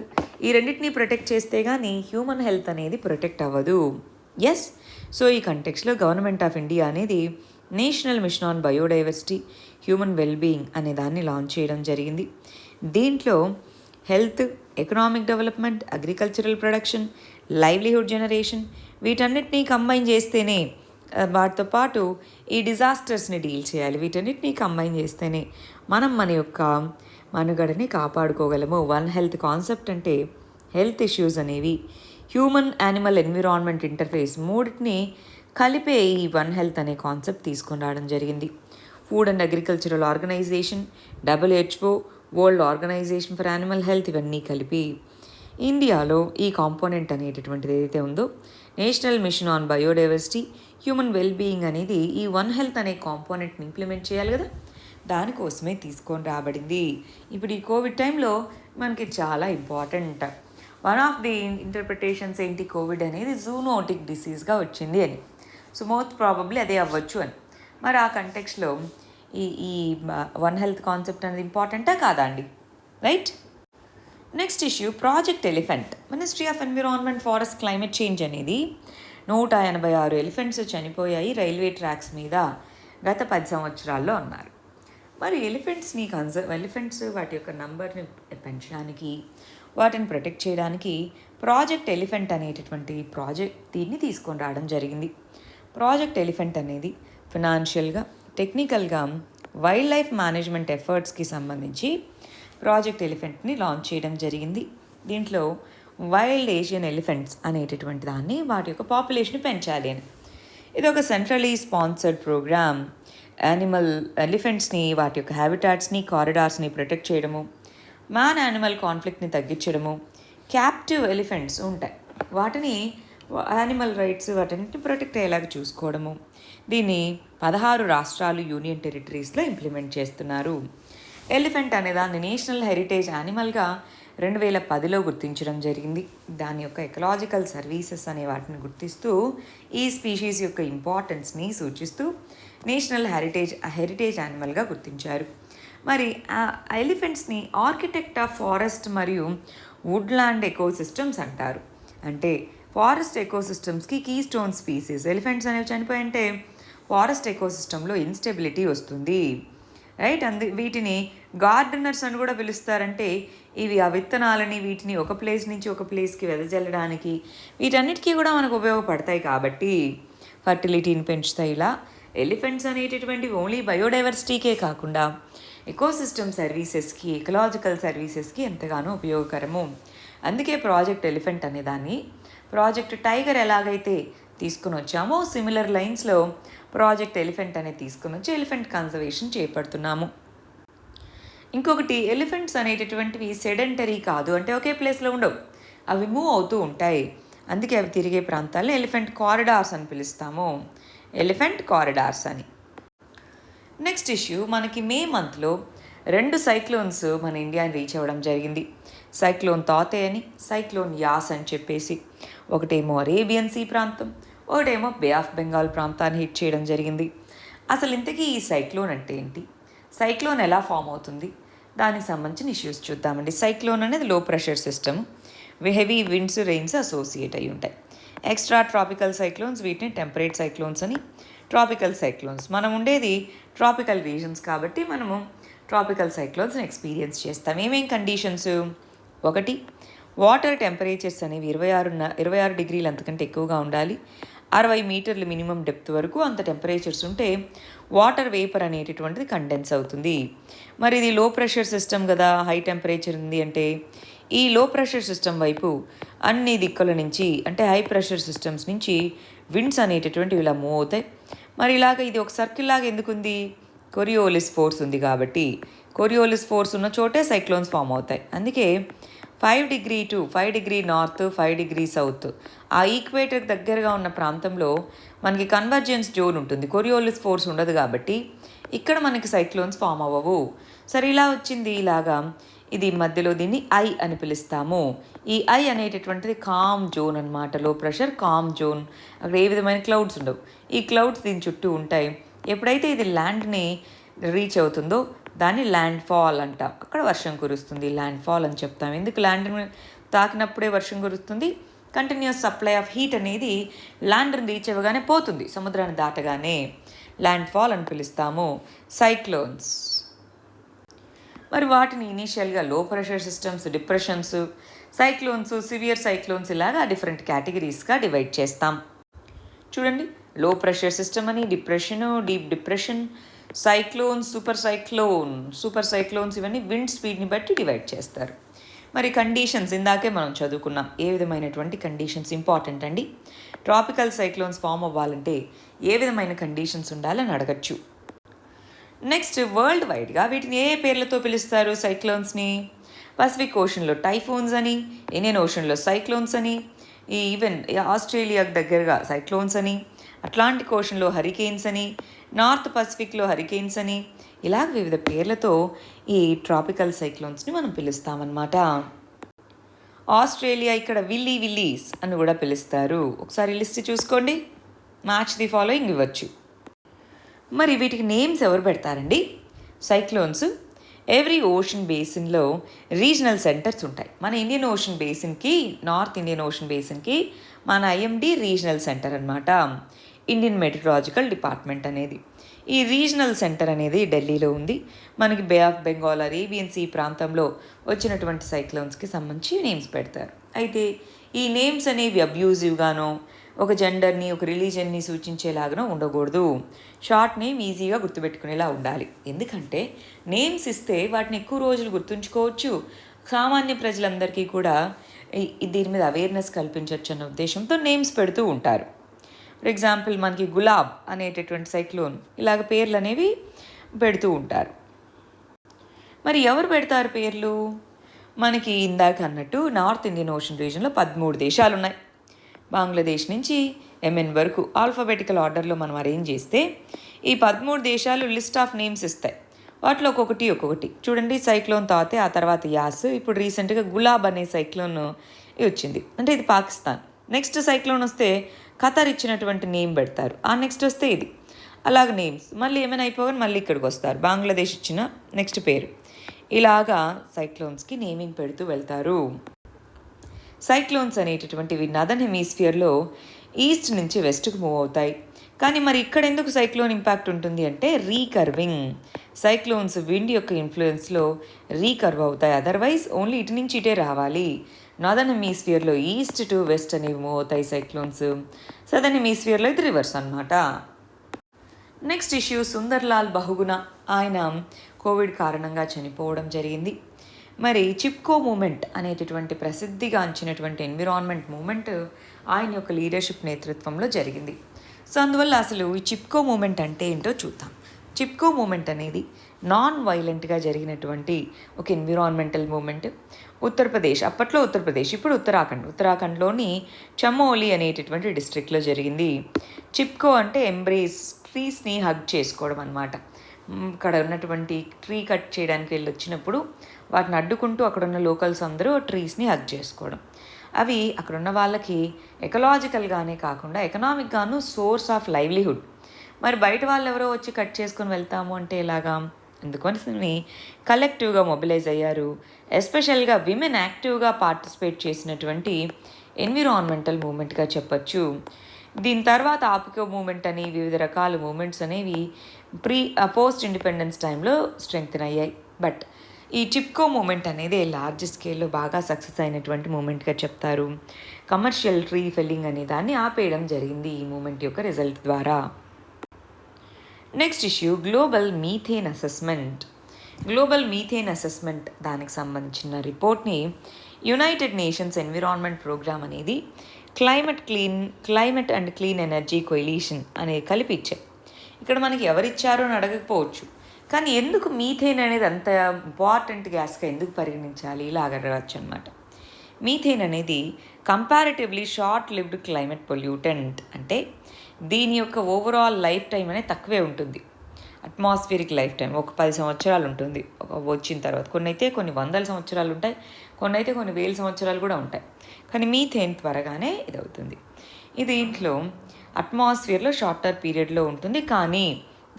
ఈ రెండింటినీ ప్రొటెక్ట్ చేస్తే కానీ హ్యూమన్ హెల్త్ అనేది ప్రొటెక్ట్ అవ్వదు. ఎస్, సో ఈ కంటెక్స్లో గవర్నమెంట్ ఆఫ్ ఇండియా అనేది national mission on biodiversity human wellbeing అనే దాన్ని లాంచ్ చేయడం జరిగింది. దీంట్లో health, economic development, agricultural production, livelihood generation వీటన్నిటినీ కంబైన్ చేస్తేనే, వాటితో పాటు ఈ డిజాస్టర్స్ని డీల్ చేయాలి. వీటన్నిటినీ కంబైన్ చేస్తేనే మనం మన యొక్క మనుగడని కాపాడుకోగలము. వన్ హెల్త్ కాన్సెప్ట్ అంటే హెల్త్ ఇష్యూస్ అనేవి హ్యూమన్, యానిమల్, ఎన్విరాన్మెంట్ ఇంటర్ఫేస్ మూడింటిని కలిపే ఈ వన్ హెల్త్ అనే కాన్సెప్ట్ తీసుకొని రావడం జరిగింది. Food and agricultural organization, WHO, world organization for animal health ఇవన్నీ కలిపి ఇండియాలో ఈ కాంపోనెంట్ అనేటటువంటిది ఏదైతే ఉందో national mission on biodiversity human wellbeing అనేది ఈ వన్ హెల్త్ అనే కాంపోనెంట్ని ఇంప్లిమెంట్ చేయాలి కదా, దానికోసమే తీసుకొని రాబడింది. ఇప్పుడు ఈ కోవిడ్ టైంలో మనకి చాలా important one of the interpretations ఏంటి, కోవిడ్ అనేది జూనోటిక్ డిసీజ్గా వచ్చింది అని. సో మోస్ట్ ప్రాబబ్లీ అదే అవ్వచ్చు అని. మరి ఆ కంటెక్స్లో ఈ వన్ హెల్త్ కాన్సెప్ట్ అనేది ఇంపార్టెంటా కాదా అండి? Right. Next issue project elephant. Ministry of environment, forest, climate change అనేది 186 ఎలిఫెంట్స్ చనిపోయాయి రైల్వే ట్రాక్స్ మీద గత 10 సంవత్సరాల్లో అన్నారు. మరి ఎలిఫెంట్స్ వాటి యొక్క నంబర్ని పెంచడానికి, వాటిని ప్రొటెక్ట్ చేయడానికి ప్రాజెక్ట్ ఎలిఫెంట్ అనేటటువంటి దీన్ని తీసుకొని రావడం జరిగింది. ప్రాజెక్ట్ ఎలిఫెంట్ అనేది ఫినాన్షియల్గా, టెక్నికల్గా వైల్డ్ లైఫ్ మేనేజ్మెంట్ ఎఫర్ట్స్కి సంబంధించి ప్రాజెక్ట్ ఎలిఫెంట్ని లాంచ్ చేయడం జరిగింది. దీంట్లో వైల్డ్ ఏషియన్ ఎలిఫెంట్స్ అనేటటువంటి దాన్ని వాటి యొక్క పాపులేషన్ పెంచాలి అని. ఇది ఒక సెంట్రలీ స్పాన్సర్డ్ ప్రోగ్రామ్. ఎలిఫెంట్స్ని, వాటి యొక్క హ్యాబిటాట్స్ని, కారిడార్స్ని ప్రొటెక్ట్ చేయడము, మ్యాన్ యానిమల్ కాన్ఫ్లిక్ట్ని తగ్గించడము, క్యాప్టివ్ ఎలిఫెంట్స్ ఉంటాయి వాటిని యానిమల్ రైట్స్ వాటిని ప్రొటెక్ట్ అయ్యేలాగా చూసుకోవడము. దీన్ని 16 రాష్ట్రాలు, యూనియన్ టెరిటరీస్లో ఇంప్లిమెంట్ చేస్తున్నారు. ఎలిఫెంట్ అనే దాన్ని నేషనల్ హెరిటేజ్ యానిమల్గా 2010లో గుర్తించడం జరిగింది. దాని యొక్క ఎకలాజికల్ సర్వీసెస్ అనే వాటిని గుర్తిస్తూ ఈ స్పీషీస్ యొక్క ఇంపార్టెన్స్ని సూచిస్తూ నేషనల్ హెరిటేజ్ యానిమల్గా గుర్తించారు. మరి ఆ ఎలిఫెంట్స్ని ఆర్కిటెక్ట్ ఆఫ్ ఫారెస్ట్ మరియు వుడ్లాండ్ ఎకోసిస్టమ్స్ అంటారు. అంటే ఫారెస్ట్ ఎకోసిస్టమ్స్కి కీ స్టోన్ స్పీసీస్. ఎలిఫెంట్స్ అనేవి చనిపోయింటే ఫారెస్ట్ ఎకోసిస్టంలో ఇన్స్టెబిలిటీ వస్తుంది, రైట్. వీటిని గార్డెనర్స్ అని కూడా పిలుస్తారంటే ఇవి ఆ విత్తనాలని వీటిని ఒక ప్లేస్ నుంచి ఒక ప్లేస్కి వెదజల్లడానికి వీటన్నిటికీ కూడా మనకు ఉపయోగపడతాయి. కాబట్టి ఫర్టిలిటీని పెంచుతాయి. ఇలా ఎలిఫెంట్స్ అనేటటువంటి ఓన్లీ బయోడైవర్సిటీకే కాకుండా ఎకోసిస్టమ్ సర్వీసెస్కి, ఎకలాజికల్ సర్వీసెస్కి ఎంతగానో ఉపయోగకరము. అందుకే ప్రాజెక్ట్ ఎలిఫెంట్ అనే దాన్ని ప్రాజెక్ట్ టైగర్ ఎలాగైతే తీసుకుని వచ్చామో సిమిలర్ లైన్స్లో ప్రాజెక్ట్ ఎలిఫెంట్ అనేది తీసుకుని వచ్చి ఎలిఫెంట్ కన్జర్వేషన్ చేపడుతున్నాము. ఇంకొకటి, ఎలిఫెంట్స్ అనేటటువంటివి సెడెంటరీ కాదు, అంటే ఒకే ప్లేస్లో ఉండవు, అవి మూవ్ అవుతూ ఉంటాయి. అందుకే అవి తిరిగే ప్రాంతాలను ఎలిఫెంట్ కారిడార్స్ అని పిలుస్తాము, ఎలిఫెంట్ కారిడార్స్ అని. నెక్స్ట్ ఇష్యూ, మనకి మే మంత్లో 2 సైక్లోన్స్ మన ఇండియాని రీచ్ అవ్వడం జరిగింది. సైక్లోన్ తాతే అని, సైక్లోన్ యాస్ అని చెప్పేసి. ఒకటేమో అరేబియన్ సీ ప్రాంతం, ఒకటేమో బే ఆఫ్ బెంగాల్ ప్రాంతాన్ని హిట్ చేయడం జరిగింది. అసలు ఇంతకీ ఈ సైక్లోన్ అంటే ఏంటి, సైక్లోన్ ఎలా ఫామ్ అవుతుంది, దానికి సంబంధించిన ఇష్యూస్ చూద్దామండి. సైక్లోన్ అనేది లో pressure system, heavy winds, rains associate అయి ఉంటాయి. ఎక్స్ట్రా ట్రాపికల్ సైక్లోన్స్, వీటిని టెంపరేట్ సైక్లోన్స్ అని. ట్రాపికల్ సైక్లోన్స్, మనం ఉండేది ట్రాపికల్ రీజన్స్ కాబట్టి మనము ట్రాపికల్ సైక్లోన్స్ని ఎక్స్పీరియన్స్ చేస్తాం. ఏమేం కండిషన్స్, ఒకటి, వాటర్ టెంపరేచర్స్ అనేవి 26 డిగ్రీలు అంతకంటే ఎక్కువగా ఉండాలి. 60 మీటర్లు మినిమం డెప్త్ వరకు అంత టెంపరేచర్స్ ఉంటే వాటర్ వేపర్ అనేటటువంటిది కండెన్స్ అవుతుంది. మరి ఇది లో ప్రెషర్ సిస్టమ్ కదా, హై టెంపరేచర్ ఉంది అంటే ఈ లో ప్రెషర్ సిస్టమ్ వైపు అన్ని దిక్కుల నుంచి, అంటే హై ప్రెషర్ సిస్టమ్స్ నుంచి విండ్స్ అనేటటువంటివి ఇలా మూవ్ అవుతాయి. మరి ఇలాగ ఇది ఒక సర్కిల్ లాగా ఎందుకుంది, కొరియోలిస్ ఫోర్స్ ఉంది కాబట్టి. కొరియోలిస్ ఫోర్స్ ఉన్న చోటే సైక్లోన్స్ ఫామ్ అవుతాయి. అందుకే 5 degree to 5 degree north, 5 degree south, ఆ ఈక్వేటర్ దగ్గరగా ఉన్న ప్రాంతంలో మనకి కన్వర్జెన్స్ జోన్ ఉంటుంది, కొరియోలిస్ ఫోర్స్ ఉండదు కాబట్టి ఇక్కడ మనకి సైక్లోన్స్ ఫామ్ అవ్వవు. సరే, ఇలా వచ్చింది. ఇలాగా ఇది మధ్యలో దీన్ని ఐ అని పిలుస్తాము. ఈ ఐ అనేటటువంటిది కామ్ జోన్ అనమాట, లో ప్రెషర్ కామ్ జోన్. అక్కడ ఏ విధమైన క్లౌడ్స్ ఉండవు, ఈ క్లౌడ్స్ దీని చుట్టూ ఉంటాయి. ఎప్పుడైతే ఇది ల్యాండ్ని రీచ్ అవుతుందో దాన్ని ల్యాండ్ ఫాల్ అంటాం, అక్కడ వర్షం కురుస్తుంది, ల్యాండ్ ఫాల్ అని చెప్తాం. ఎందుకు, ల్యాండ్ని తాకినప్పుడే వర్షం కురుస్తుంది. కంటిన్యూస్ సప్లై ఆఫ్ హీట్ అనేది ల్యాండ్ని రీచ్ అవ్వగానే పోతుంది, సముద్రాన్ని దాటగానే. ల్యాండ్ ఫాల్ అని పిలుస్తాము. సైక్లోన్స్, మరి వాటిని ఇనీషియల్గా లో pressure systems, depressions, cyclones, severe cyclones, ఇలాగా డిఫరెంట్ కేటగిరీస్గా డివైడ్ చేస్తాం. చూడండి, లో ప్రెషర్ సిస్టమ్ అని, depression, deep depression, cyclones, super cyclones, ఇవన్నీ విండ్ స్పీడ్ని బట్టి డివైడ్ చేస్తారు. మరి కండిషన్స్ ఇందాకే మనం చదువుకున్నాం, ఏ విధమైనటువంటి కండిషన్స్ ఇంపార్టెంట్ అండి. ట్రాపికల్ సైక్లోన్స్ ఫామ్ అవ్వాలంటే ఏ విధమైన కండిషన్స్ ఉండాలని అడగచ్చు. నెక్స్ట్, వరల్డ్ వైడ్గా వీటిని ఏ పేర్లతో పిలుస్తారు సైక్లోన్స్ని? పసిఫిక్ ఓషన్లో టైఫూన్స్ అని, ఇండియన్ ఓషన్లో సైక్లోన్స్ అని, ఈవెన్ ఆస్ట్రేలియాకు దగ్గరగా సైక్లోన్స్ అని, అట్లాంటిక్ ఓషన్లో హరికేన్స్ అని, నార్త్ పసిఫిక్లో హరికేన్స్ అని, ఇలా వివిధ పేర్లతో ఈ ట్రాపికల్ సైక్లోన్స్ని మనం పిలుస్తామన్నమాట. ఆస్ట్రేలియా ఇక్కడ విల్లీస్ అని కూడా పిలుస్తారు. ఒకసారి లిస్ట్ చూసుకోండి, మ్యాచ్ ది ఫాలోయింగ్ ఇవ్వచ్చు. మరి వీటికి నేమ్స్ ఎవరు పెడతారండి? సైక్లోన్స్ ఎవ్రీ ఓషన్ బేసిన్లో రీజనల్ సెంటర్స్ ఉంటాయి. మన ఇండియన్ ఓషన్ బేసిన్కి, నార్త్ ఇండియన్ ఓషన్ బేసిన్కి మన ఐఎండి రీజనల్ సెంటర్ అనమాట, ఇండియన్ మెట్రలాజికల్ డిపార్ట్మెంట్ అనేది. ఈ రీజనల్ సెంటర్ అనేది ఢిల్లీలో ఉంది. మనకి bay of Bengal, Arabian sea ప్రాంతంలో వచ్చినటువంటి సైక్లోన్స్కి సంబంధించి నేమ్స్ పెడతారు. అయితే ఈ నేమ్స్ అనేవి అబ్యూజివ్గానో, ఒక జెండర్ని, ఒక రిలీజన్ని సూచించేలాగానో ఉండకూడదు. షార్ట్ నేమ్ ఈజీగా గుర్తుపెట్టుకునేలా ఉండాలి. ఎందుకంటే నేమ్స్ ఇస్తే వాటిని ఎక్కువ రోజులు గుర్తుంచుకోవచ్చు, సామాన్య ప్రజలందరికీ కూడా దీని మీద అవేర్నెస్ కల్పించవచ్చు అన్న ఉద్దేశంతో నేమ్స్ పెడుతూ ఉంటారు. ఫర్ ఎగ్జాంపుల్ మనకి గులాబ్ అనేటటువంటి సైక్లోన్, ఇలాగ పేర్లు అనేవి పెడుతూ ఉంటారు. మరి ఎవరు పెడతారు పేర్లు? మనకి ఇందాక అన్నట్టు నార్త్ ఇండియన్ ఓషన్ రీజన్లో 13 దేశాలు ఉన్నాయి. బంగ్లాదేశ్ నుంచి ఎంఎన్ వరకు ఆల్ఫాబెటికల్ ఆర్డర్లో మనం అరేంజ్ చేస్తే ఈ 13 దేశాలు లిస్ట్ ఆఫ్ నేమ్స్ ఇస్తాయి. వాటిలో ఒక్కొక్కటి చూడండి. సైక్లోన్ ఆ తర్వాత యాస్, ఇప్పుడు రీసెంట్గా గులాబ్ అనే సైక్లోన్ వచ్చింది, అంటే ఇది పాకిస్తాన్. నెక్స్ట్ సైక్లోన్ వస్తే ఖతర్ ఇచ్చినటువంటి నేమ్ పెడతారు, ఆ నెక్స్ట్ వస్తే ఇది, అలాగ నేమ్స్ మళ్ళీ ఏమైనా అయిపోగానే మళ్ళీ ఇక్కడికి వస్తారు, బంగ్లాదేశ్ ఇచ్చిన నెక్స్ట్ పేరు. ఇలాగా సైక్లోన్స్కి నేమింగ్ పెడుతూ వెళ్తారు. సైక్లోన్స్ అనేటటువంటివి నదర్న్ హెమిస్ఫియర్లో ఈస్ట్ నుంచి వెస్ట్కు మూవ్ అవుతాయి. కానీ మరి ఇక్కడ ఎందుకు సైక్లోన్ ఇంపాక్ట్ ఉంటుంది అంటే రీకర్వింగ్. సైక్లోన్స్ విండ్ యొక్క ఇన్ఫ్లుయెన్స్లో రీకర్వ్ అవుతాయి, అదర్వైజ్ ఓన్లీ ఇటు నుంచి ఇటే రావాలి. నార్దర్న్ హెమిస్ఫియర్లో ఈస్ట్ టు వెస్ట్ అనేవి మూవ్ అవుతాయి సైక్లోన్స్, సదర్న్ హెమిస్ఫియర్లో ఇది రివర్స్ అన్నమాట. నెక్స్ట్ ఇష్యూ, సుందర్లాల్ బహుగుణ, ఆయన కోవిడ్ కారణంగా చనిపోవడం జరిగింది. మరి చిప్కో మూమెంట్ అనేటటువంటి ప్రసిద్ధిగాంచినటువంటి ఎన్విరాన్మెంట్ మూమెంట్ ఆయన యొక్క లీడర్షిప్ నేతృత్వంలో జరిగింది. సో అందువల్ల అసలు ఈ చిప్కో మూమెంట్ అంటే ఏంటో చూద్దాం. చిప్కో మూమెంట్ అనేది నాన్ వైలెంట్గా జరిగినటువంటి ఒక ఎన్విరాన్మెంటల్ మూమెంట్. ఉత్తరప్రదేశ్, అప్పట్లో ఉత్తరప్రదేశ్, ఇప్పుడు ఉత్తరాఖండ్లోని చమోలి అనేటటువంటి డిస్ట్రిక్ట్లో జరిగింది. చిప్కో అంటే ఎంబ్రేస్, ట్రీస్ని హగ్ చేసుకోవడం అనమాట. అక్కడ ఉన్నటువంటి ట్రీ కట్ చేయడానికి వెళ్ళి వచ్చినప్పుడు వాటిని అడ్డుకుంటూ అక్కడున్న లోకల్స్ అందరూ ట్రీస్ని హగ్ చేసుకోవడం. అవి అక్కడున్న వాళ్ళకి ఎకలాజికల్గానే కాకుండా ఎకనామిక్గాను సోర్స్ ఆఫ్ లైవ్లీహుడ్. మరి బయట వాళ్ళు ఎవరో వచ్చి కట్ చేసుకొని వెళ్తాము అంటే ఎలాగా? అందుకని కలెక్టివ్గా మొబిలైజ్ అయ్యారు. ఎస్పెషల్గా విమెన్ యాక్టివ్గా పార్టిసిపేట్ చేసినటువంటి ఎన్విరాన్మెంటల్ మూమెంట్గా చెప్పచ్చు. దీని తర్వాత ఆపికో మూమెంట్ అని వివిధ రకాల మూమెంట్స్ అనేవి పోస్ట్ ఇండిపెండెన్స్ టైంలో స్ట్రెంగ్తన్ అయ్యాయి. బట్ ఈ చిప్కో మూమెంట్ అనేది లార్జ్ స్కేల్లో బాగా సక్సెస్ అయినటువంటి మూమెంట్గా చెప్తారు. కమర్షియల్ ట్రీ ఫెల్లింగ్ అనే దాన్ని ఆపేయడం జరిగింది ఈ మూమెంట్ యొక్క రిజల్ట్ ద్వారా. Next issue, global methane assessment. Global methane assessment దానికి సంబంధించిన రిపోర్ట్ని యునైటెడ్ నేషన్స్ ఎన్విరాన్మెంట్ ప్రోగ్రామ్ అనేది climate and clean energy coalition అనేది కలిపి ఇచ్చాయి. ఇక్కడ మనకి ఎవరిచ్చారో అని అడగకపోవచ్చు, కానీ ఎందుకు మీథేన్ అనేది అంత ఇంపార్టెంట్ గ్యాస్గా ఎందుకు పరిగణించాలి ఇలా అడగచ్చు అనమాట. మీథేన్ అనేది comparatively short lived climate pollutant, అంటే దీని యొక్క ఓవరాల్ లైఫ్ టైం అనేది తక్కువే ఉంటుంది. అట్మాస్ఫియరిక్ లైఫ్ టైం ఒక 10 సంవత్సరాలు ఉంటుంది వచ్చిన తర్వాత. కొన్ని వందల సంవత్సరాలు ఉంటాయి, కొన్ని వేల సంవత్సరాలు కూడా ఉంటాయి. కానీ మీథేన్ త్వరగానే ఇదవుతుంది. ఇది ఇంట్లో అట్మాస్ఫియర్లో షార్టర్ పీరియడ్లో ఉంటుంది, కానీ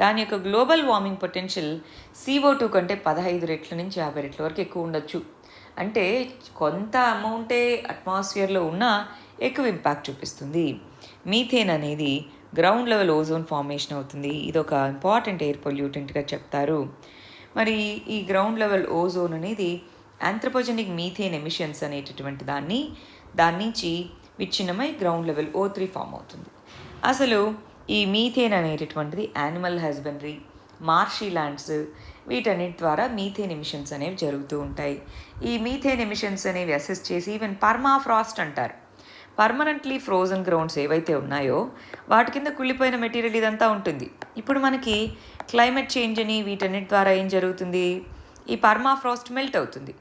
దాని యొక్క గ్లోబల్ వార్మింగ్ పొటెన్షియల్ CO2 కంటే 15 రెట్ల నుంచి 50 రెట్ల వరకు ఎక్కువ ఉండొచ్చు. అంటే కొంత అమౌంటే అట్మాస్ఫియర్లో ఉన్నా ఎక్కువ ఇంపాక్ట్ చూపిస్తుంది. మీథేన్ అనేది గ్రౌండ్ లెవెల్ ఓజోన్ ఫార్మేషన్ అవుతుంది. ఇది ఒక ఇంపార్టెంట్ ఎయిర్ పొల్యూటెంట్గా చెప్తారు. మరి ఈ గ్రౌండ్ లెవెల్ ఓజోన్ అనేది ఆంథ్రోపోజెనిక్ మీథేన్ ఎమిషన్స్ అనేటటువంటి దాని నుంచి విచ్ఛిన్నమై గ్రౌండ్ లెవెల్ O3 ఫామ్ అవుతుంది. అసలు ఈ మీథేన్ అనేటటువంటిది యానిమల్ హస్బెండరీ, మార్షీ ల్యాండ్స్, వీటన్నిటి ద్వారా మీథేన్ ఎమిషన్స్ అనేవి జరుగుతూ ఉంటాయి. ఈ మీథేన్ ఎమిషన్స్ అనేవి అసెస్ చేసి ఈవెన్ పర్మాఫ్రాస్ట్ అంటారు. పర్మనెంట్లీ ఫ్రోజన్ గ్రౌండ్స్ ఏవైతే ఉన్నాయో వాటి కింద కుళ్ళిపోయిన మెటీరియల్ ఇదంతా ఉంటుంది. ఇప్పుడు మనకి క్లైమేట్ చేంజ్ అని వీటన్నిటి ద్వారా ఏం జరుగుతుంది, ఈ పర్మాఫ్రాస్ట్ మెల్ట్ అవుతుంది.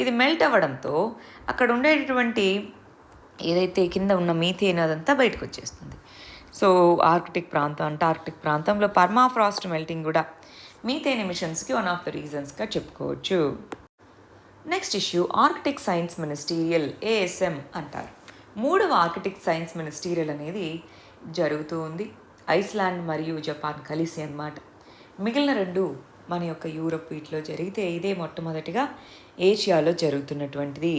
ఇది మెల్ట్ అవ్వడంతో అక్కడ ఉండేటటువంటి ఏదైతే కింద ఉన్న మీథేన్ అదంతా బయటకు వచ్చేస్తుంది. సో ఆర్కిటిక్ ప్రాంతం, అంటార్కిటిక్ ప్రాంతంలో పర్మాఫ్రాస్ట్ మెల్టింగ్ కూడా మీథేన్ ఎమిషన్స్కి వన్ ఆఫ్ ద రీజన్స్గా చెప్పుకోవచ్చు. Next issue, Arctic science ministerial, ASM అంటారు. 3వ ఆర్కిటిక్ సైన్స్ మినిస్టీరియల్ అనేది జరుగుతూ ఉంది. ఐస్లాండ్ మరియు జపాన్ కలిసి అన్నమాట. మిగిలిన 2 మన యొక్క యూరప్ వీటిలో జరిగితే ఇదే మొట్టమొదటిగా ఏషియాలో జరుగుతున్నటువంటిది.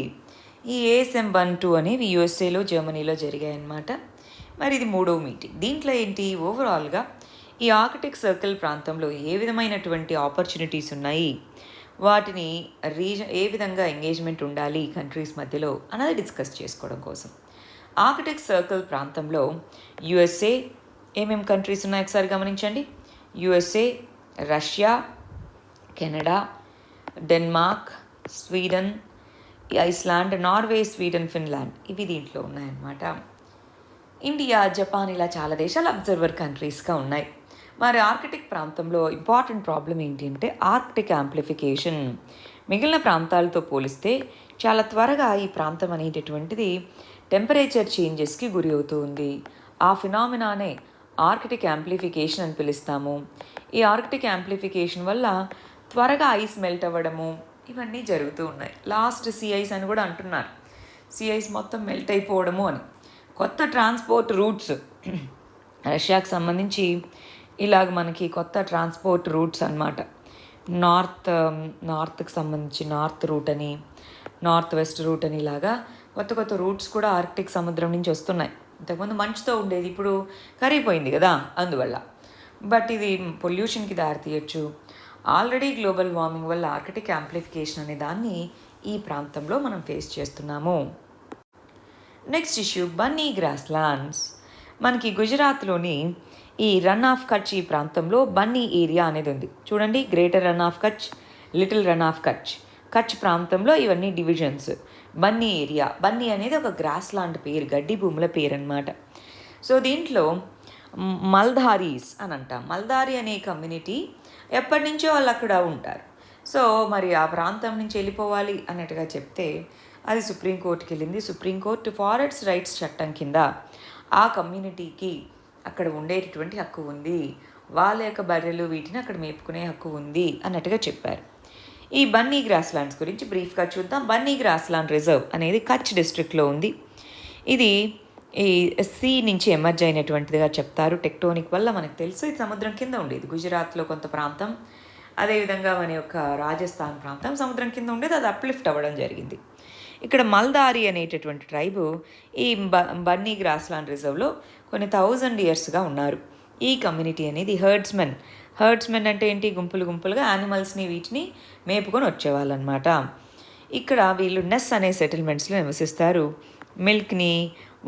ఈ ASM-1-2 అనేవి యుఎస్ఏలో జర్మనీలో జరిగాయి అన్నమాట. మరి ఇది 3వ మీటింగ్. దీంట్లో ఏంటి ఓవరాల్గా ఈ ఆర్కిటిక్ సర్కిల్ ప్రాంతంలో ఏ విధమైనటువంటి ఆపర్చునిటీస్ ఉన్నాయి, వాటిని ఏ విధంగా ఎంగేజ్మెంట్ ఉండాలి కంట్రీస్ మధ్యలో అన్నది డిస్కస్ చేసుకోవడం కోసం. ఆర్కిటిక్ సర్కిల్ ప్రాంతంలో యుఎస్ఏ ఏమేమి కంట్రీస్ ఉన్నాయి ఒకసారి గమనించండి. USA, Russia, Canada, Denmark, Sweden, Iceland, Norway, Sweden, Finland ఇవి దీంట్లో ఉన్నాయన్నమాట. ఇండియా, జపాన్ ఇలా చాలా దేశాలు అబ్జర్వర్ కంట్రీస్గా ఉన్నాయి. మరి ఆర్కిటిక్ ప్రాంతంలో ఇంపార్టెంట్ ప్రాబ్లం ఏంటి అంటే ఆర్కిటిక్ యాంప్లిఫికేషన్. మిగిలిన ప్రాంతాలతో పోలిస్తే చాలా త్వరగా ఈ ప్రాంతం అనేటటువంటిది టెంపరేచర్ చేంజెస్కి గురి అవుతూ ఉంది. ఆ ఫినామినానే ఆర్కిటిక్ యాంప్లిఫికేషన్ అని పిలుస్తాము. ఈ ఆర్కిటిక్ యాంప్లిఫికేషన్ వల్ల త్వరగా ఐస్ మెల్ట్ అవ్వడము ఇవన్నీ జరుగుతూ ఉన్నాయి. లాస్ట్ సీ ఐస్ అని కూడా అంటున్నారు. సీ ఐస్ మొత్తం మెల్ట్ అయిపోవడము అని. కొత్త ట్రాన్స్పోర్ట్ రూట్స్ రష్యాకు సంబంధించి ఇలాగ మనకి కొత్త ట్రాన్స్పోర్ట్ రూట్స్ అన్నమాట. నార్త్కి సంబంధించి నార్త్ రూట్ అని, నార్త్ వెస్ట్ రూట్ అని ఇలాగా కొత్త కొత్త రూట్స్ కూడా ఆర్కిటిక్ సముద్రం నుంచి వస్తున్నాయి. ఇంతకుముందు మంచుతో ఉండేది, ఇప్పుడు కరిగిపోయింది కదా అందువల్ల. బట్ ఇది పొల్యూషన్కి దారితీయచ్చు. ఆల్రెడీ గ్లోబల్ వార్మింగ్ వల్ల ఆర్కిటిక్ యాంప్లిఫికేషన్ అనే దాన్ని ఈ ప్రాంతంలో మనం ఫేస్ చేస్తున్నాము. Next issue Bunny grass lands. మనకి గుజరాత్లోని ఈ రన్ ఆఫ్ కచ్ ఈ ప్రాంతంలో బన్నీ ఏరియా అనేది ఉంది. చూడండి, greater run of Kutch, little run of Kutch. Kutch ప్రాంతంలో ఇవన్నీ డివిజన్స్. బన్నీ ఏరియా, బన్నీ అనేది ఒక గ్రాస్ ల్యాండ్ పేరు, గడ్డి భూముల పేరు అనమాట. సో దీంట్లో మల్ధారీస్ అని అంటాం. మల్దారి అనే కమ్యూనిటీ ఎప్పటి నుంచో వాళ్ళు అక్కడ ఉంటారు. సో మరి ఆ ప్రాంతం నుంచి వెళ్ళిపోవాలి అన్నట్టుగా చెప్తే అది సుప్రీంకోర్టుకి వెళ్ళింది. సుప్రీంకోర్టు ఫారెస్ట్ రైట్స్ చట్టం కింద ఆ కమ్యూనిటీకి అక్కడ ఉండేటటువంటి హక్కు ఉంది, వాళ్ళ యొక్క బర్రెలు వీటిని అక్కడ మేపుకునే హక్కు ఉంది అన్నట్టుగా చెప్పారు. ఈ బన్నీ గ్రాస్ ల్యాండ్స్ గురించి బ్రీఫ్గా చూద్దాం. బన్నీ గ్రాస్ ల్యాండ్ రిజర్వ్ అనేది కచ్ డిస్ట్రిక్ట్లో ఉంది. ఇది ఈ సీ నుంచి ఎమర్జ్ అయినటువంటిదిగా చెప్తారు. టెక్టోనిక్ వల్ల మనకు తెలుసు ఇది సముద్రం కింద ఉండేది. గుజరాత్లో కొంత ప్రాంతం, అదేవిధంగా మన యొక్క రాజస్థాన్ ప్రాంతం సముద్రం కింద ఉండేది, అది అప్లిఫ్ట్ అవ్వడం జరిగింది. ఇక్కడ మల్దారి అనేటటువంటి ట్రైబు ఈ బన్నీ గ్రాస్ ల్యాండ్ రిజర్వ్లో కొన్ని 1000 ఇయర్స్గా ఉన్నారు. ఈ కమ్యూనిటీ అనేది హర్డ్స్మెన్ అంటే ఏంటి, గుంపులుగా యానిమల్స్ని వీటిని మేపుకొని వచ్చేవాళ్ళు అనమాట. ఇక్కడ వీళ్ళు నెస్ అనే సెటిల్మెంట్స్లో నివసిస్తారు. మిల్క్ని,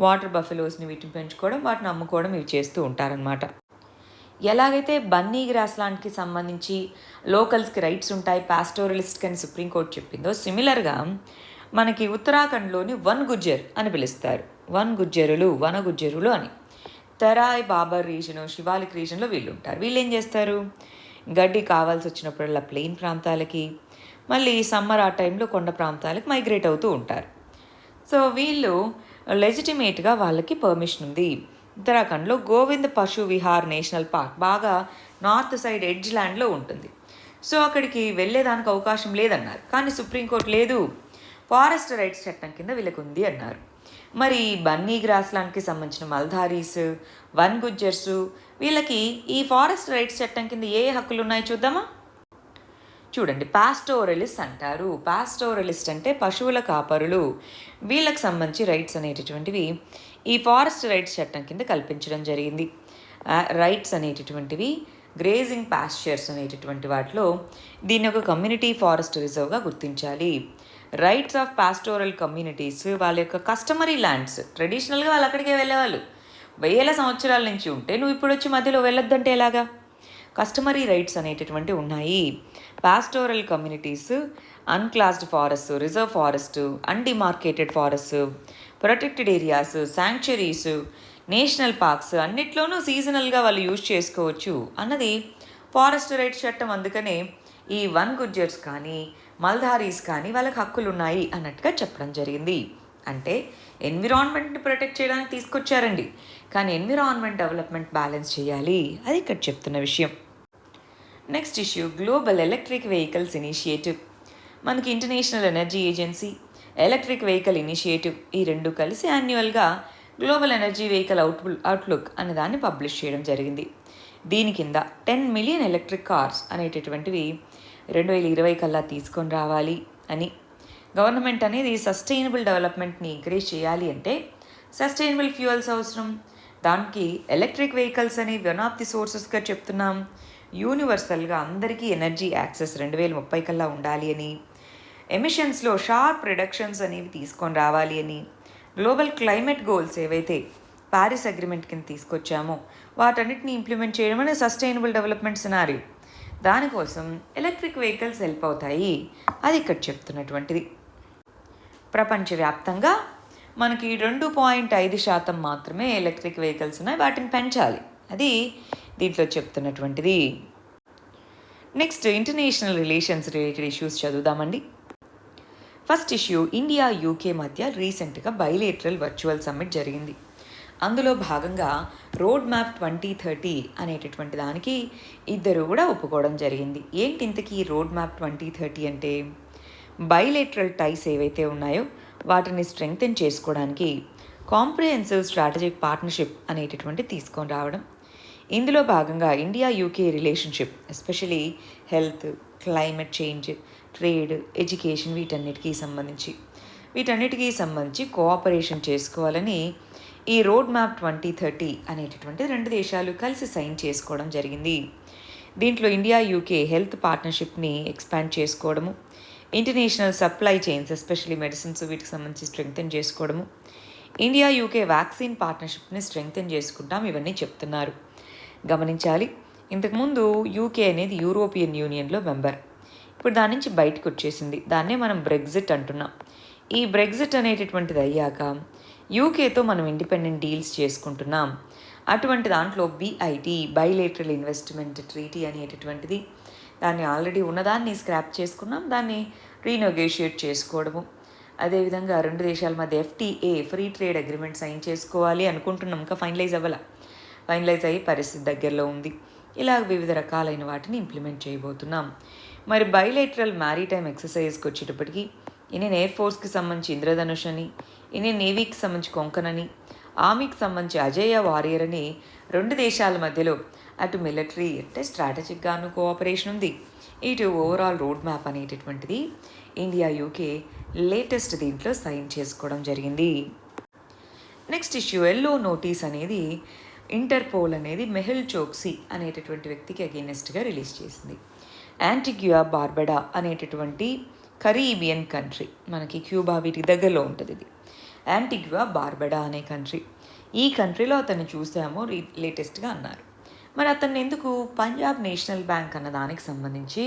వాటర్ బఫెలోస్ని వీటిని పెంచుకోవడం, వాటిని అమ్ముకోవడం ఇవి చేస్తూ ఉంటారనమాట. ఎలాగైతే బన్నీ గ్రాస్ ల్యాండ్కి సంబంధించి లోకల్స్కి రైట్స్ ఉంటాయి, పాస్టోరలిస్ట్ అని సుప్రీంకోర్టు చెప్పిందో, సిమిలర్గా మనకి ఉత్తరాఖండ్లోని వన్ గుజ్జర్ అని పిలుస్తారు. వనగుజ్జరులు అని. తెరాయ్ బాబర్ రీజను, శివాలిక్ రీజన్లో వీళ్ళు ఉంటారు. వీళ్ళు ఏం చేస్తారు, గడ్డి కావాల్సి వచ్చినప్పుడల్లా ప్లెయిన్ ప్రాంతాలకి, మళ్ళీ సమ్మర్ ఆ టైంలో కొండ ప్రాంతాలకి మైగ్రేట్ అవుతూ ఉంటారు. సో వీళ్ళు లెజిటిమేట్గా వాళ్ళకి పర్మిషన్ ఉంది. ఉత్తరాఖండ్లో గోవింద్ పశు విహార్ నేషనల్ పార్క్ బాగా నార్త్ సైడ్ ఎడ్జ్ ల్యాండ్లో ఉంటుంది. సో అక్కడికి వెళ్ళేదానికి అవకాశం లేదన్నారు. కానీ సుప్రీంకోర్టు లేదు, ఫారెస్ట్ రైట్స్ చట్టం కింద వీళ్ళకు ఉంది అన్నారు. మరి బన్నీ గ్రాస్ ల్యాండ్కి సంబంధించిన మల్ధారీస్, వన్ గుజ్జర్స్ వీళ్ళకి ఈ ఫారెస్ట్ రైట్స్ చట్టం కింద ఏ హక్కులు ఉన్నాయి చూద్దామా. చూడండి, పాస్టోరలిస్ట్ అంటారు. పాస్టోరలిస్ట్ అంటే పశువుల కాపరులు. వీళ్ళకి సంబంధించి రైట్స్ అనేటటువంటివి ఈ ఫారెస్ట్ రైట్స్ చట్టం కింద కల్పించడం జరిగింది. రైట్స్ అనేటటువంటివి గ్రేజింగ్ పాస్చర్స్ అనేటటువంటి వాటిలో దీన్ని ఒక కమ్యూనిటీ ఫారెస్ట్ రిజర్వ్గా గుర్తించాలి. రైట్స్ ఆఫ్ పాస్టోరల్ కమ్యూనిటీస్ వాళ్ళ యొక్క కస్టమరీ ల్యాండ్స్, ట్రెడిషనల్గా వాళ్ళు అక్కడికే వెళ్ళేవాళ్ళు, 1000 సంవత్సరాల నుంచి ఉంటే నువ్వు ఇప్పుడు వచ్చి మధ్యలో వెళ్ళొద్దంటే ఎలాగా. కస్టమరీ రైట్స్ అనేటటువంటి ఉన్నాయి. Pastoral communities unclassed forest, reserve forest, undemarcated forest, protected areas, sanctuaries, national parks అన్నిట్లోనూ సీజనల్గా వాళ్ళు యూజ్ చేసుకోవచ్చు అన్నది ఫారెస్ట్ రైట్స్ చట్టం. అందుకనే ఈ వన్ గుజ్జర్స్ కానీ మల్ధారీస్ కానీ వాళ్ళకి హక్కులు ఉన్నాయి అన్నట్టుగా చెప్పడం జరిగింది. అంటే ఎన్విరాన్మెంట్ని ప్రొటెక్ట్ చేయడానికి తీసుకొచ్చారండి, కానీ ఎన్విరాన్మెంట్ డెవలప్మెంట్ బ్యాలెన్స్ చేయాలి, అది ఇక్కడ చెప్తున్న విషయం. Next issue global electric vehicles initiative. మనకి international energy agency, electric vehicle initiative ఈ రెండు కలిసి యాన్యువల్గా గ్లోబల్ ఎనర్జీ వెహికల్ అవుట్లుక్ అనే దాన్ని పబ్లిష్ చేయడం జరిగింది. దీని కింద 10 మిలియన్ ఎలక్ట్రిక్ కార్స్ అనేటటువంటివి 2020 కల్లా తీసుకొని రావాలి అని. గవర్నమెంట్ అనేది సస్టైనబుల్ డెవలప్మెంట్ని ఎంకరేజ్ చేయాలి అంటే సస్టైనబుల్ ఫ్యూయల్స్ అవసరం. దానికి ఎలక్ట్రిక్ వెహికల్స్ అని వన్ ఆఫ్ ది సోర్సెస్గా చెప్తున్నాం. యూనివర్సల్గా అందరికీ ఎనర్జీ యాక్సెస్ 2030 కల్లా ఉండాలి అని. ఎమిషన్స్లో షార్ప్ రిడక్షన్స్ అనేవి తీసుకొని రావాలి అని. గ్లోబల్ క్లైమేట్ గోల్స్ ఏవైతే ప్యారిస్ అగ్రిమెంట్ కింద తీసుకొచ్చామో వాటన్నిటిని ఇంప్లిమెంట్ చేయడం అనేది సస్టైనబుల్ డెవలప్మెంట్ సినారియో. దానికోసం ఎలక్ట్రిక్ వెహికల్స్ హెల్ప్ అవుతాయి. అది ఇక్కడ చెప్తున్నటువంటిది. ప్రపంచవ్యాప్తంగా మనకి 2.5% మాత్రమే ఎలక్ట్రిక్ వెహికల్స్ ఉన్నాయి, వాటిని పెంచాలి. అది దీంట్లో చెప్తున్నటువంటిది. Next international relations related issues చదువుదామండి. ఫస్ట్ ఇష్యూ, ఇండియా యూకే మధ్య రీసెంట్గా బైలేటరల్ వర్చువల్ సమ్మిట్ జరిగింది. అందులో భాగంగా రోడ్ మ్యాప్ 2030 అనేటటువంటి దానికి ఇద్దరు కూడా ఒప్పుకోవడం జరిగింది. ఏంటి ఇంతకీ రోడ్ మ్యాప్ 2030 అంటే? బైలేటరల్ టైస్ ఏవైతే ఉన్నాయో వాటిని స్ట్రెంగ్తెన్ చేసుకోవడానికి కాంప్రిహెన్సివ్ స్ట్రాటజిక్ పార్ట్నర్షిప్ అనేటటువంటి తీసుకొని రావడం. ఇందులో భాగంగా India UK relationship especially health, climate change, trade, education వీటన్నిటికీ సంబంధించి కోఆపరేషన్ చేసుకోవాలని ఈ రోడ్ మ్యాప్ 2030 అనేటటువంటి రెండు దేశాలు కలిసి సైన్ చేసుకోవడం జరిగింది. దీంట్లో ఇండియా యూకే హెల్త్ పార్ట్నర్షిప్ని ఎక్స్పాండ్ చేసుకోవడము, international supply chains especially medicines వీటికి సంబంధించి స్ట్రెంగ్తెన్ చేసుకోవడము, ఇండియా యూకే వ్యాక్సిన్ పార్ట్నర్షిప్ని స్ట్రెంగ్తెన్ చేసుకుంటాం, ఇవన్నీ చెప్తున్నారు. గమనించాలి, ఇంతకుముందు యూకే అనేది యూరోపియన్ యూనియన్లో మెంబర్. ఇప్పుడు దాని నుంచి బయటకు వచ్చేసింది. దాన్నే మనం బ్రెగ్జిట్ అంటున్నాం. ఈ బ్రెగ్జిట్ అనేటటువంటిది అయ్యాక యూకేతో మనం ఇండిపెండెంట్ డీల్స్ చేసుకుంటున్నాం. అటువంటి దాంట్లో BIT బైలేటరల్ ఇన్వెస్ట్మెంట్ ట్రీటీ అనేటటువంటిది, దాన్ని ఆల్రెడీ ఉన్నదాన్ని స్క్రాప్ చేసుకున్నాం, దాన్ని రీనెగోషియేట్ చేసుకోవడము. అదేవిధంగా రెండు దేశాల మధ్య FTA free trade agreement sign చేసుకోవాలి అనుకుంటున్నాం. ఇంకా ఫైనలైజ్ అయ్యే పరిస్థితి దగ్గరలో ఉంది. ఇలా వివిధ రకాలైన వాటిని ఇంప్లిమెంట్ చేయబోతున్నాం. మరి బైలేటరల్ మ్యారీటైమ్ ఎక్సర్సైజ్కి వచ్చేటప్పటికి ఇండియన్ ఎయిర్ ఫోర్స్కి సంబంధించి ఇంద్రధనుష్ అని, ఇండియన్ నేవీకి సంబంధించి కొంకన్ అని, ఆర్మీకి సంబంధించి అజేయ వారియర్ అని రెండు దేశాల మధ్యలో అటు మిలిటరీ అంటే స్ట్రాటజిక్గాను కోఆపరేషన్ ఉంది, ఇటు ఓవరాల్ రోడ్ మ్యాప్ అనేటటువంటిది ఇండియా యూకే లేటెస్ట్ దీంట్లో సైన్ చేసుకోవడం జరిగింది. నెక్స్ట్ ఇష్యూ, ఎల్లో నోటీస్ అనేది ఇంటర్పోల్ అనేది మెహుల్ చోక్సీ అనేటటువంటి వ్యక్తికి అగెయినెస్ట్గా రిలీజ్ చేసింది. యాంటిగ్యుయా బార్బడా అనేటటువంటి కరీబియన్ కంట్రీ, మనకి క్యూబా వీటి దగ్గరలో ఉంటుంది. ఇది యాంటిగ్యుయా బార్బడా అనే కంట్రీ. ఈ కంట్రీలో అతన్ని చూసాము లేటెస్ట్గా అన్నారు. మరి అతన్ని ఎందుకు? పంజాబ్ నేషనల్ బ్యాంక్ అన్న దానికి సంబంధించి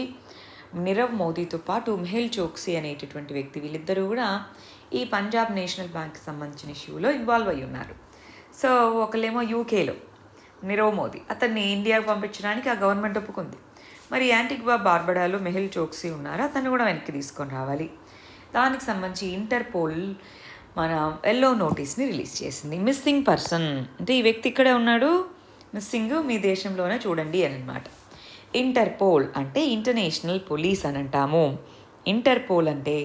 నీరవ్ మోదీతో పాటు మెహుల్ చోక్సీ అనేటటువంటి వ్యక్తి, వీళ్ళిద్దరూ కూడా ఈ పంజాబ్ నేషనల్ బ్యాంక్కి సంబంధించిన ఇష్యూలో ఇన్వాల్వ్ అయ్యి ఉన్నారు. సో ఒకళ్ళేమో యూకేలో నీరవ్ మోదీ, అతన్ని ఇండియాకు పంపించడానికి ఆ గవర్నమెంట్ ఒప్పుకుంది. మరి యాంటిగ్వా బార్బడాలో మెహుల్ చోక్సీ ఉన్నారు, అతన్ని కూడా వెనక్కి తీసుకొని రావాలి. దానికి సంబంధించి ఇంటర్పోల్ మన ఎల్లో నోటీస్ని రిలీజ్ చేసింది. మిస్సింగ్ పర్సన్ అంటే ఈ వ్యక్తి ఇక్కడే ఉన్నాడు, మిస్సింగ్, మీ దేశంలోనే చూడండి అని అనమాట. ఇంటర్పోల్ అంటే ఇంటర్నేషనల్ పోలీస్ అని అంటాము. ఇంటర్పోల్ అంటే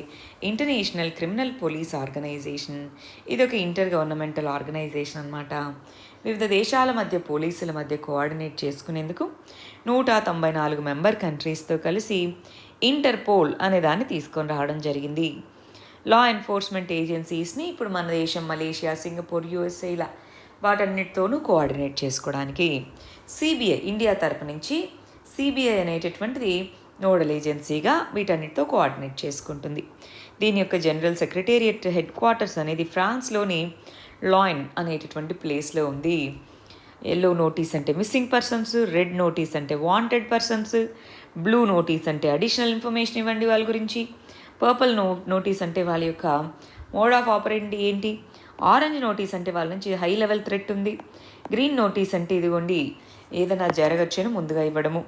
ఇంటర్నేషనల్ క్రిమినల్ పోలీస్ ఆర్గనైజేషన్. ఇది ఒక ఇంటర్ గవర్నమెంటల్ ఆర్గనైజేషన్ అనమాట. వివిధ దేశాల మధ్య పోలీసుల మధ్య కోఆర్డినేట్ చేసుకునేందుకు 194 మెంబర్ కంట్రీస్తో కలిసి ఇంటర్పోల్ అనే దాన్ని తీసుకొని రావడం జరిగింది. లా ఎన్ఫోర్స్మెంట్ ఏజెన్సీస్ని ఇప్పుడు మన దేశం, మలేషియా, సింగపూర్, USA ఇలా వాటన్నిటితోనూ కోఆర్డినేట్ చేసుకోవడానికి CBI ఇండియా తరపు నుంచి CBI అనేటటువంటిది నోడల్ ఏజెన్సీగా వీటన్నిటితో కోఆర్డినేట్ చేసుకుంటుంది. దీని యొక్క జనరల్ సెక్రటేరియట్ హెడ్ క్వార్టర్స్ అనేది ఫ్రాన్స్లోని లాయిన్ అనేటటువంటి ప్లేస్లో ఉంది. ఎల్లో నోటీస్ అంటే మిస్సింగ్ పర్సన్స్, రెడ్ నోటీస్ అంటే వాంటెడ్ పర్సన్స్, బ్లూ నోటీస్ అంటే అడిషనల్ ఇన్ఫర్మేషన్ ఇవ్వండి వాళ్ళ గురించి, పర్పుల్ నోటీస్ అంటే వాళ్ళ యొక్క మోడ్ ఆఫ్ ఆపరేటింగ్ ఏంటి, ఆరెంజ్ నోటీస్ అంటే వాళ్ళ నుంచి హై లెవెల్ థ్రెట్ ఉంది, గ్రీన్ నోటీస్ అంటే ఇదిగోండి ఏదైనా జరగచ్చని ముందుగా ఇవ్వడము,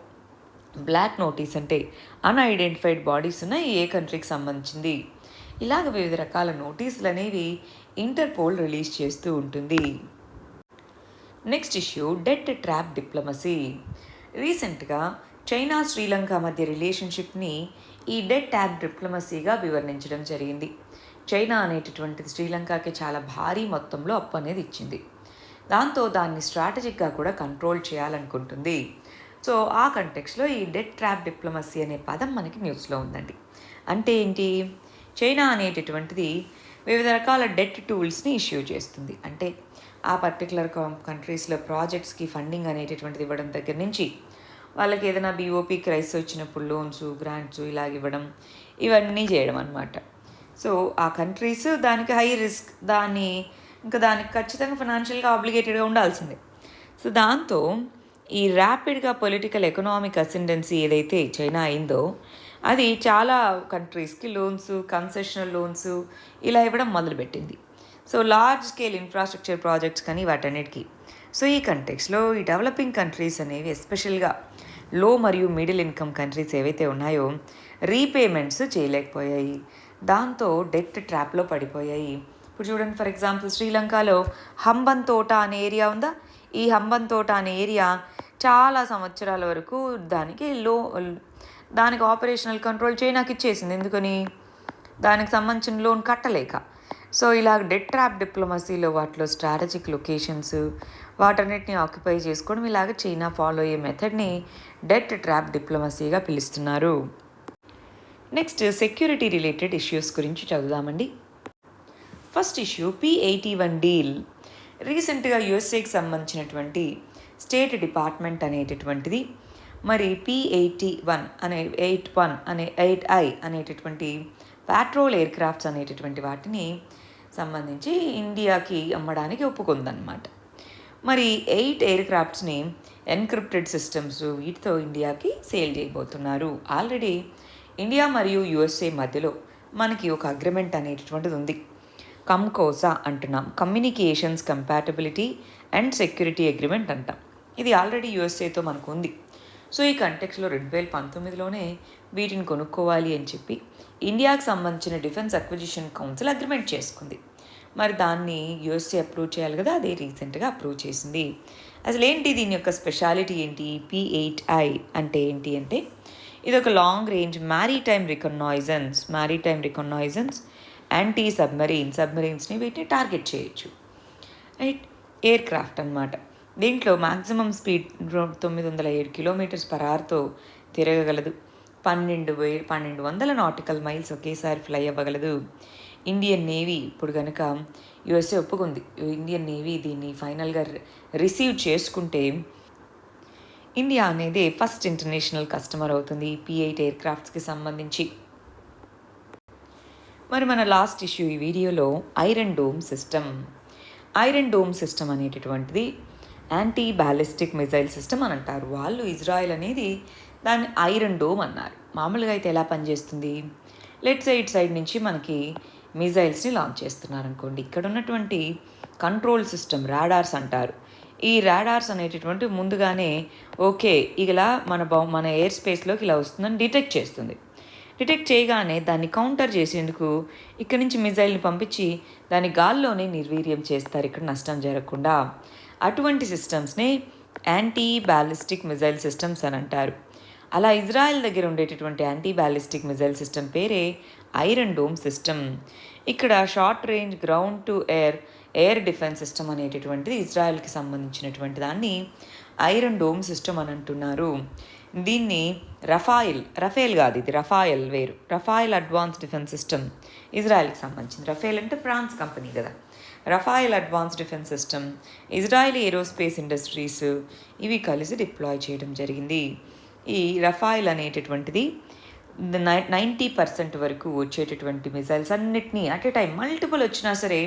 బ్లాక్ నోటీస్ అంటే అన్ఐడెంటిఫైడ్ బాడీస్ ఉన్నాయి, ఏ కంట్రీకి సంబంధించింది. ఇలాగ వివిధ రకాల నోటీసులు అనేవి ఇంటర్పోల్ రిలీజ్ చేస్తూ ఉంటుంది. Next issue, debt trap diplomacy. రీసెంట్గా చైనా శ్రీలంక మధ్య రిలేషన్షిప్ని ఈ డెట్ ట్యాప్ డిప్లొమసీగా వివరించడం జరిగింది. చైనా అనేటటువంటిది శ్రీలంకకి చాలా భారీ మొత్తంలో అప్పు అనేది ఇచ్చింది. దాంతో దాన్ని స్ట్రాటజిక్గా కూడా కంట్రోల్ చేయాలనుకుంటుంది. సో ఆ కంటెక్స్లో ఈ డెట్ ట్రాప్ డిప్లొమసీ అనే పదం మనకి న్యూస్లో ఉందండి. అంటే ఏంటి? చైనా అనేటటువంటిది వివిధ రకాల డెట్ టూల్స్ని ఇష్యూ చేస్తుంది. అంటే ఆ పర్టికులర్ కంట్రీస్లో ప్రాజెక్ట్స్కి ఫండింగ్ అనేటటువంటిది ఇవ్వడం దగ్గర నుంచి వాళ్ళకి ఏదైనా బీఓపీ క్రైసిస్ వచ్చినప్పుడు లోన్స్, గ్రాంట్స్ ఇలాగ ఇవ్వడం, ఇవన్నీ చేయడం అనమాట. సో ఆ కంట్రీస్ దానికి హై రిస్క్, దానికి ఖచ్చితంగా ఫైనాన్షియల్గా ఆబ్లిగేటెడ్గా ఉండాల్సిందే. సో దాంతో ఈ ర్యాపిడ్గా పొలిటికల్ ఎకనామిక్ అసెండెన్సీ ఏదైతే చైనా అయిందో అది చాలా కంట్రీస్కి లోన్స్, కన్సెషనల్ లోన్స్ ఇలా ఇవ్వడం మొదలుపెట్టింది. So large scale infrastructure projects కానీ వాటన్నిటికీ. సో ఈ కంటెక్స్లో ఈ డెవలపింగ్ కంట్రీస్ అనేవి ఎస్పెషల్గా లో మరియు మిడిల్ ఇన్కమ్ కంట్రీస్ ఏవైతే ఉన్నాయో రీపేమెంట్స్ చేయలేకపోయాయి. దాంతో డెట్ ట్రాప్లో పడిపోయాయి. ఇప్పుడు చూడండి, ఫర్ ఎగ్జాంపుల్ శ్రీలంకలో హంబన్ తోట అనే ఏరియా ఉందా? ఈ హంబన్ తోట అనే ఏరియా చాలా సంవత్సరాల వరకు దానికి ఆపరేషనల్ కంట్రోల్ చైనాకి ఇచ్చేసింది. ఎందుకని? దానికి సంబంధించిన లోన్ కట్టలేక. సో ఇలా డెట్ ట్రాప్ డిప్లొమసీలో వాటిలో స్ట్రాటజిక్ లొకేషన్స్ వాటన్నిటిని ఆక్యుపై చేసుకోవడం, ఇలాగ చైనా ఫాలో అయ్యే మెథడ్ని డెట్ ట్రాప్ డిప్లొమసీగా పిలుస్తున్నారు. నెక్స్ట్ సెక్యూరిటీ రిలేటెడ్ ఇష్యూస్ గురించి చదువుదామండి. First issue P-81 deal. రీసెంట్గా యుఎస్ఏకి సంబంధించినటువంటి స్టేట్ డిపార్ట్మెంట్ అనేటటువంటిది మరి P-81 అనే 8I అనేటటువంటి ప్యాట్రోల్ ఎయిర్ క్రాఫ్ట్స్ అనేటటువంటి వాటిని సంబంధించి ఇండియాకి అమ్మడానికి ఒప్పుకుందన్నమాట. మరి 8 ఎయిర్ క్రాఫ్ట్స్ని ఎన్క్రిప్టెడ్ సిస్టమ్స్ వీటితో ఇండియాకి సేల్ చేయబోతున్నారు. ఆల్రెడీ ఇండియా మరియు యుఎస్ఏ మధ్యలో మనకి ఒక అగ్రిమెంట్ అనేటటువంటిది ఉంది. కంకోసా అంటున్నాం, communications compatibility and security agreement అంటాం. ఇది ఆల్రెడీ యుఎస్ఏతో మనకు ఉంది. సో ఈ కంటెక్స్లో 2019లోనే వీటిని కొనుక్కోవాలి అని చెప్పి ఇండియాకి సంబంధించిన డిఫెన్స్ అక్విజిషన్ కౌన్సిల్ అగ్రిమెంట్ చేసుకుంది. మరి దాన్ని యుఎస్ఏ అప్రూవ్ చేయాలి కదా, అదే రీసెంట్గా అప్రూవ్ చేసింది. అసలు ఏంటి దీని యొక్క స్పెషాలిటీ ఏంటి? P-8I అంటే ఏంటి అంటే ఇది ఒక లాంగ్ రేంజ్ మ్యారీటైమ్ రికగ్నైజెన్స్ యాంటీ సబ్మరీన్స్ని వీటిని టార్గెట్ చేయొచ్చు. రైట్, ఎయిర్ క్రాఫ్ట్ అనమాట. దీంట్లో మ్యాక్సిమం స్పీడ్ 907 km/hతో తిరగగలదు. 1200 నాటికల్ మైల్స్ ఒకేసారి ఫ్లై అవ్వగలదు. ఇండియన్ నేవీ ఇప్పుడు కనుక యుఎస్ఏ ఒప్పుకుంది, ఇండియన్ నేవీ దీన్ని ఫైనల్గా రిసీవ్ చేసుకుంటే ఇండియా అనేది ఫస్ట్ ఇంటర్నేషనల్ కస్టమర్ అవుతుంది P-8 ఎయిర్ క్రాఫ్ట్స్కి సంబంధించి. మరి మన లాస్ట్ ఇష్యూ ఈ వీడియోలో ఐరన్ డోమ్ సిస్టమ్ అనేటటువంటిది యాంటీ బ్యాలిస్టిక్ మిజైల్ సిస్టమ్ అని అంటారు. వాళ్ళు ఇజ్రాయెల్ అనేది దాన్ని ఐరన్ డోమ్ అన్నారు. మామూలుగా అయితే ఎలా పనిచేస్తుంది? లెట్ సైడ్ నుంచి మనకి మిజైల్స్ని లాంచ్ చేస్తున్నారు అనుకోండి. ఇక్కడ ఉన్నటువంటి కంట్రోల్ సిస్టమ్ రాడార్స్ అంటారు. ఈ రాడార్స్ అనేటటువంటి ముందుగానే ఓకే ఇలా మన ఎయిర్ స్పేస్లోకి ఇలా వస్తుందని డిటెక్ట్ చేస్తుంది. డిటెక్ట్ చేయగానే దాన్ని కౌంటర్ చేసేందుకు ఇక్కడి నుంచి మిజైల్ని పంపించి దాన్ని గాల్లోనే నిర్వీర్యం చేస్తారు, ఇక్కడ నష్టం జరగకుండా. అటువంటి సిస్టమ్స్ని యాంటీ బ్యాలిస్టిక్ మిజైల్ సిస్టమ్స్ అని అంటారు. అలా ఇజ్రాయెల్ దగ్గర ఉండేటటువంటి యాంటీ బ్యాలిస్టిక్ మిజైల్ సిస్టమ్ పేరే ఐరన్ డోమ్ సిస్టమ్. ఇక్కడ short range ground to air defence system అనేటటువంటిది ఇజ్రాయెల్కి సంబంధించినటువంటి దాన్ని ఐరన్ డోమ్ సిస్టమ్ అని అంటున్నారు. దీన్ని రఫేల్ కాదు, ఇది రఫాయల్ వేరు. రఫాయల్ అడ్వాన్స్ డిఫెన్స్ సిస్టమ్ ఇజ్రాయెల్కి సంబంధించింది. రఫేల్ అంటే ఫ్రాన్స్ కంపెనీ కదా. Raphael advance defence system Israeli aerospace industries ఇవి కలిసి డిప్లాయ్ చేయడం జరిగింది. ఈ రఫాయల్ అనేటటువంటిది 90% వరకు వచ్చేటటువంటి మిజైల్స్ అన్నిటినీ అట్ ఏ టైం మల్టిపుల్ వచ్చినా సరే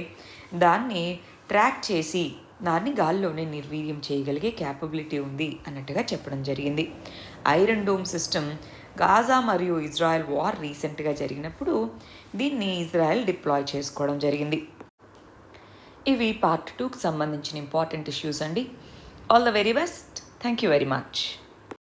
దాన్ని ట్రాక్ చేసి దాన్ని గాల్లోనే నిర్వీర్యం చేయగలిగే క్యాపబిలిటీ ఉంది అన్నట్టుగా చెప్పడం జరిగింది. ఐరన్ డోమ్ సిస్టమ్ గాజా మరియు ఇజ్రాయెల్ వార్ రీసెంట్గా జరిగినప్పుడు దీన్ని ఇజ్రాయెల్ డిప్లాయ్ చేసుకోవడం జరిగింది. ఇవి పార్ట్ 2కి సంబంధించిన ఇంపార్టెంట్ ఇష్యూస్ అండి. All the very best. Thank you very much.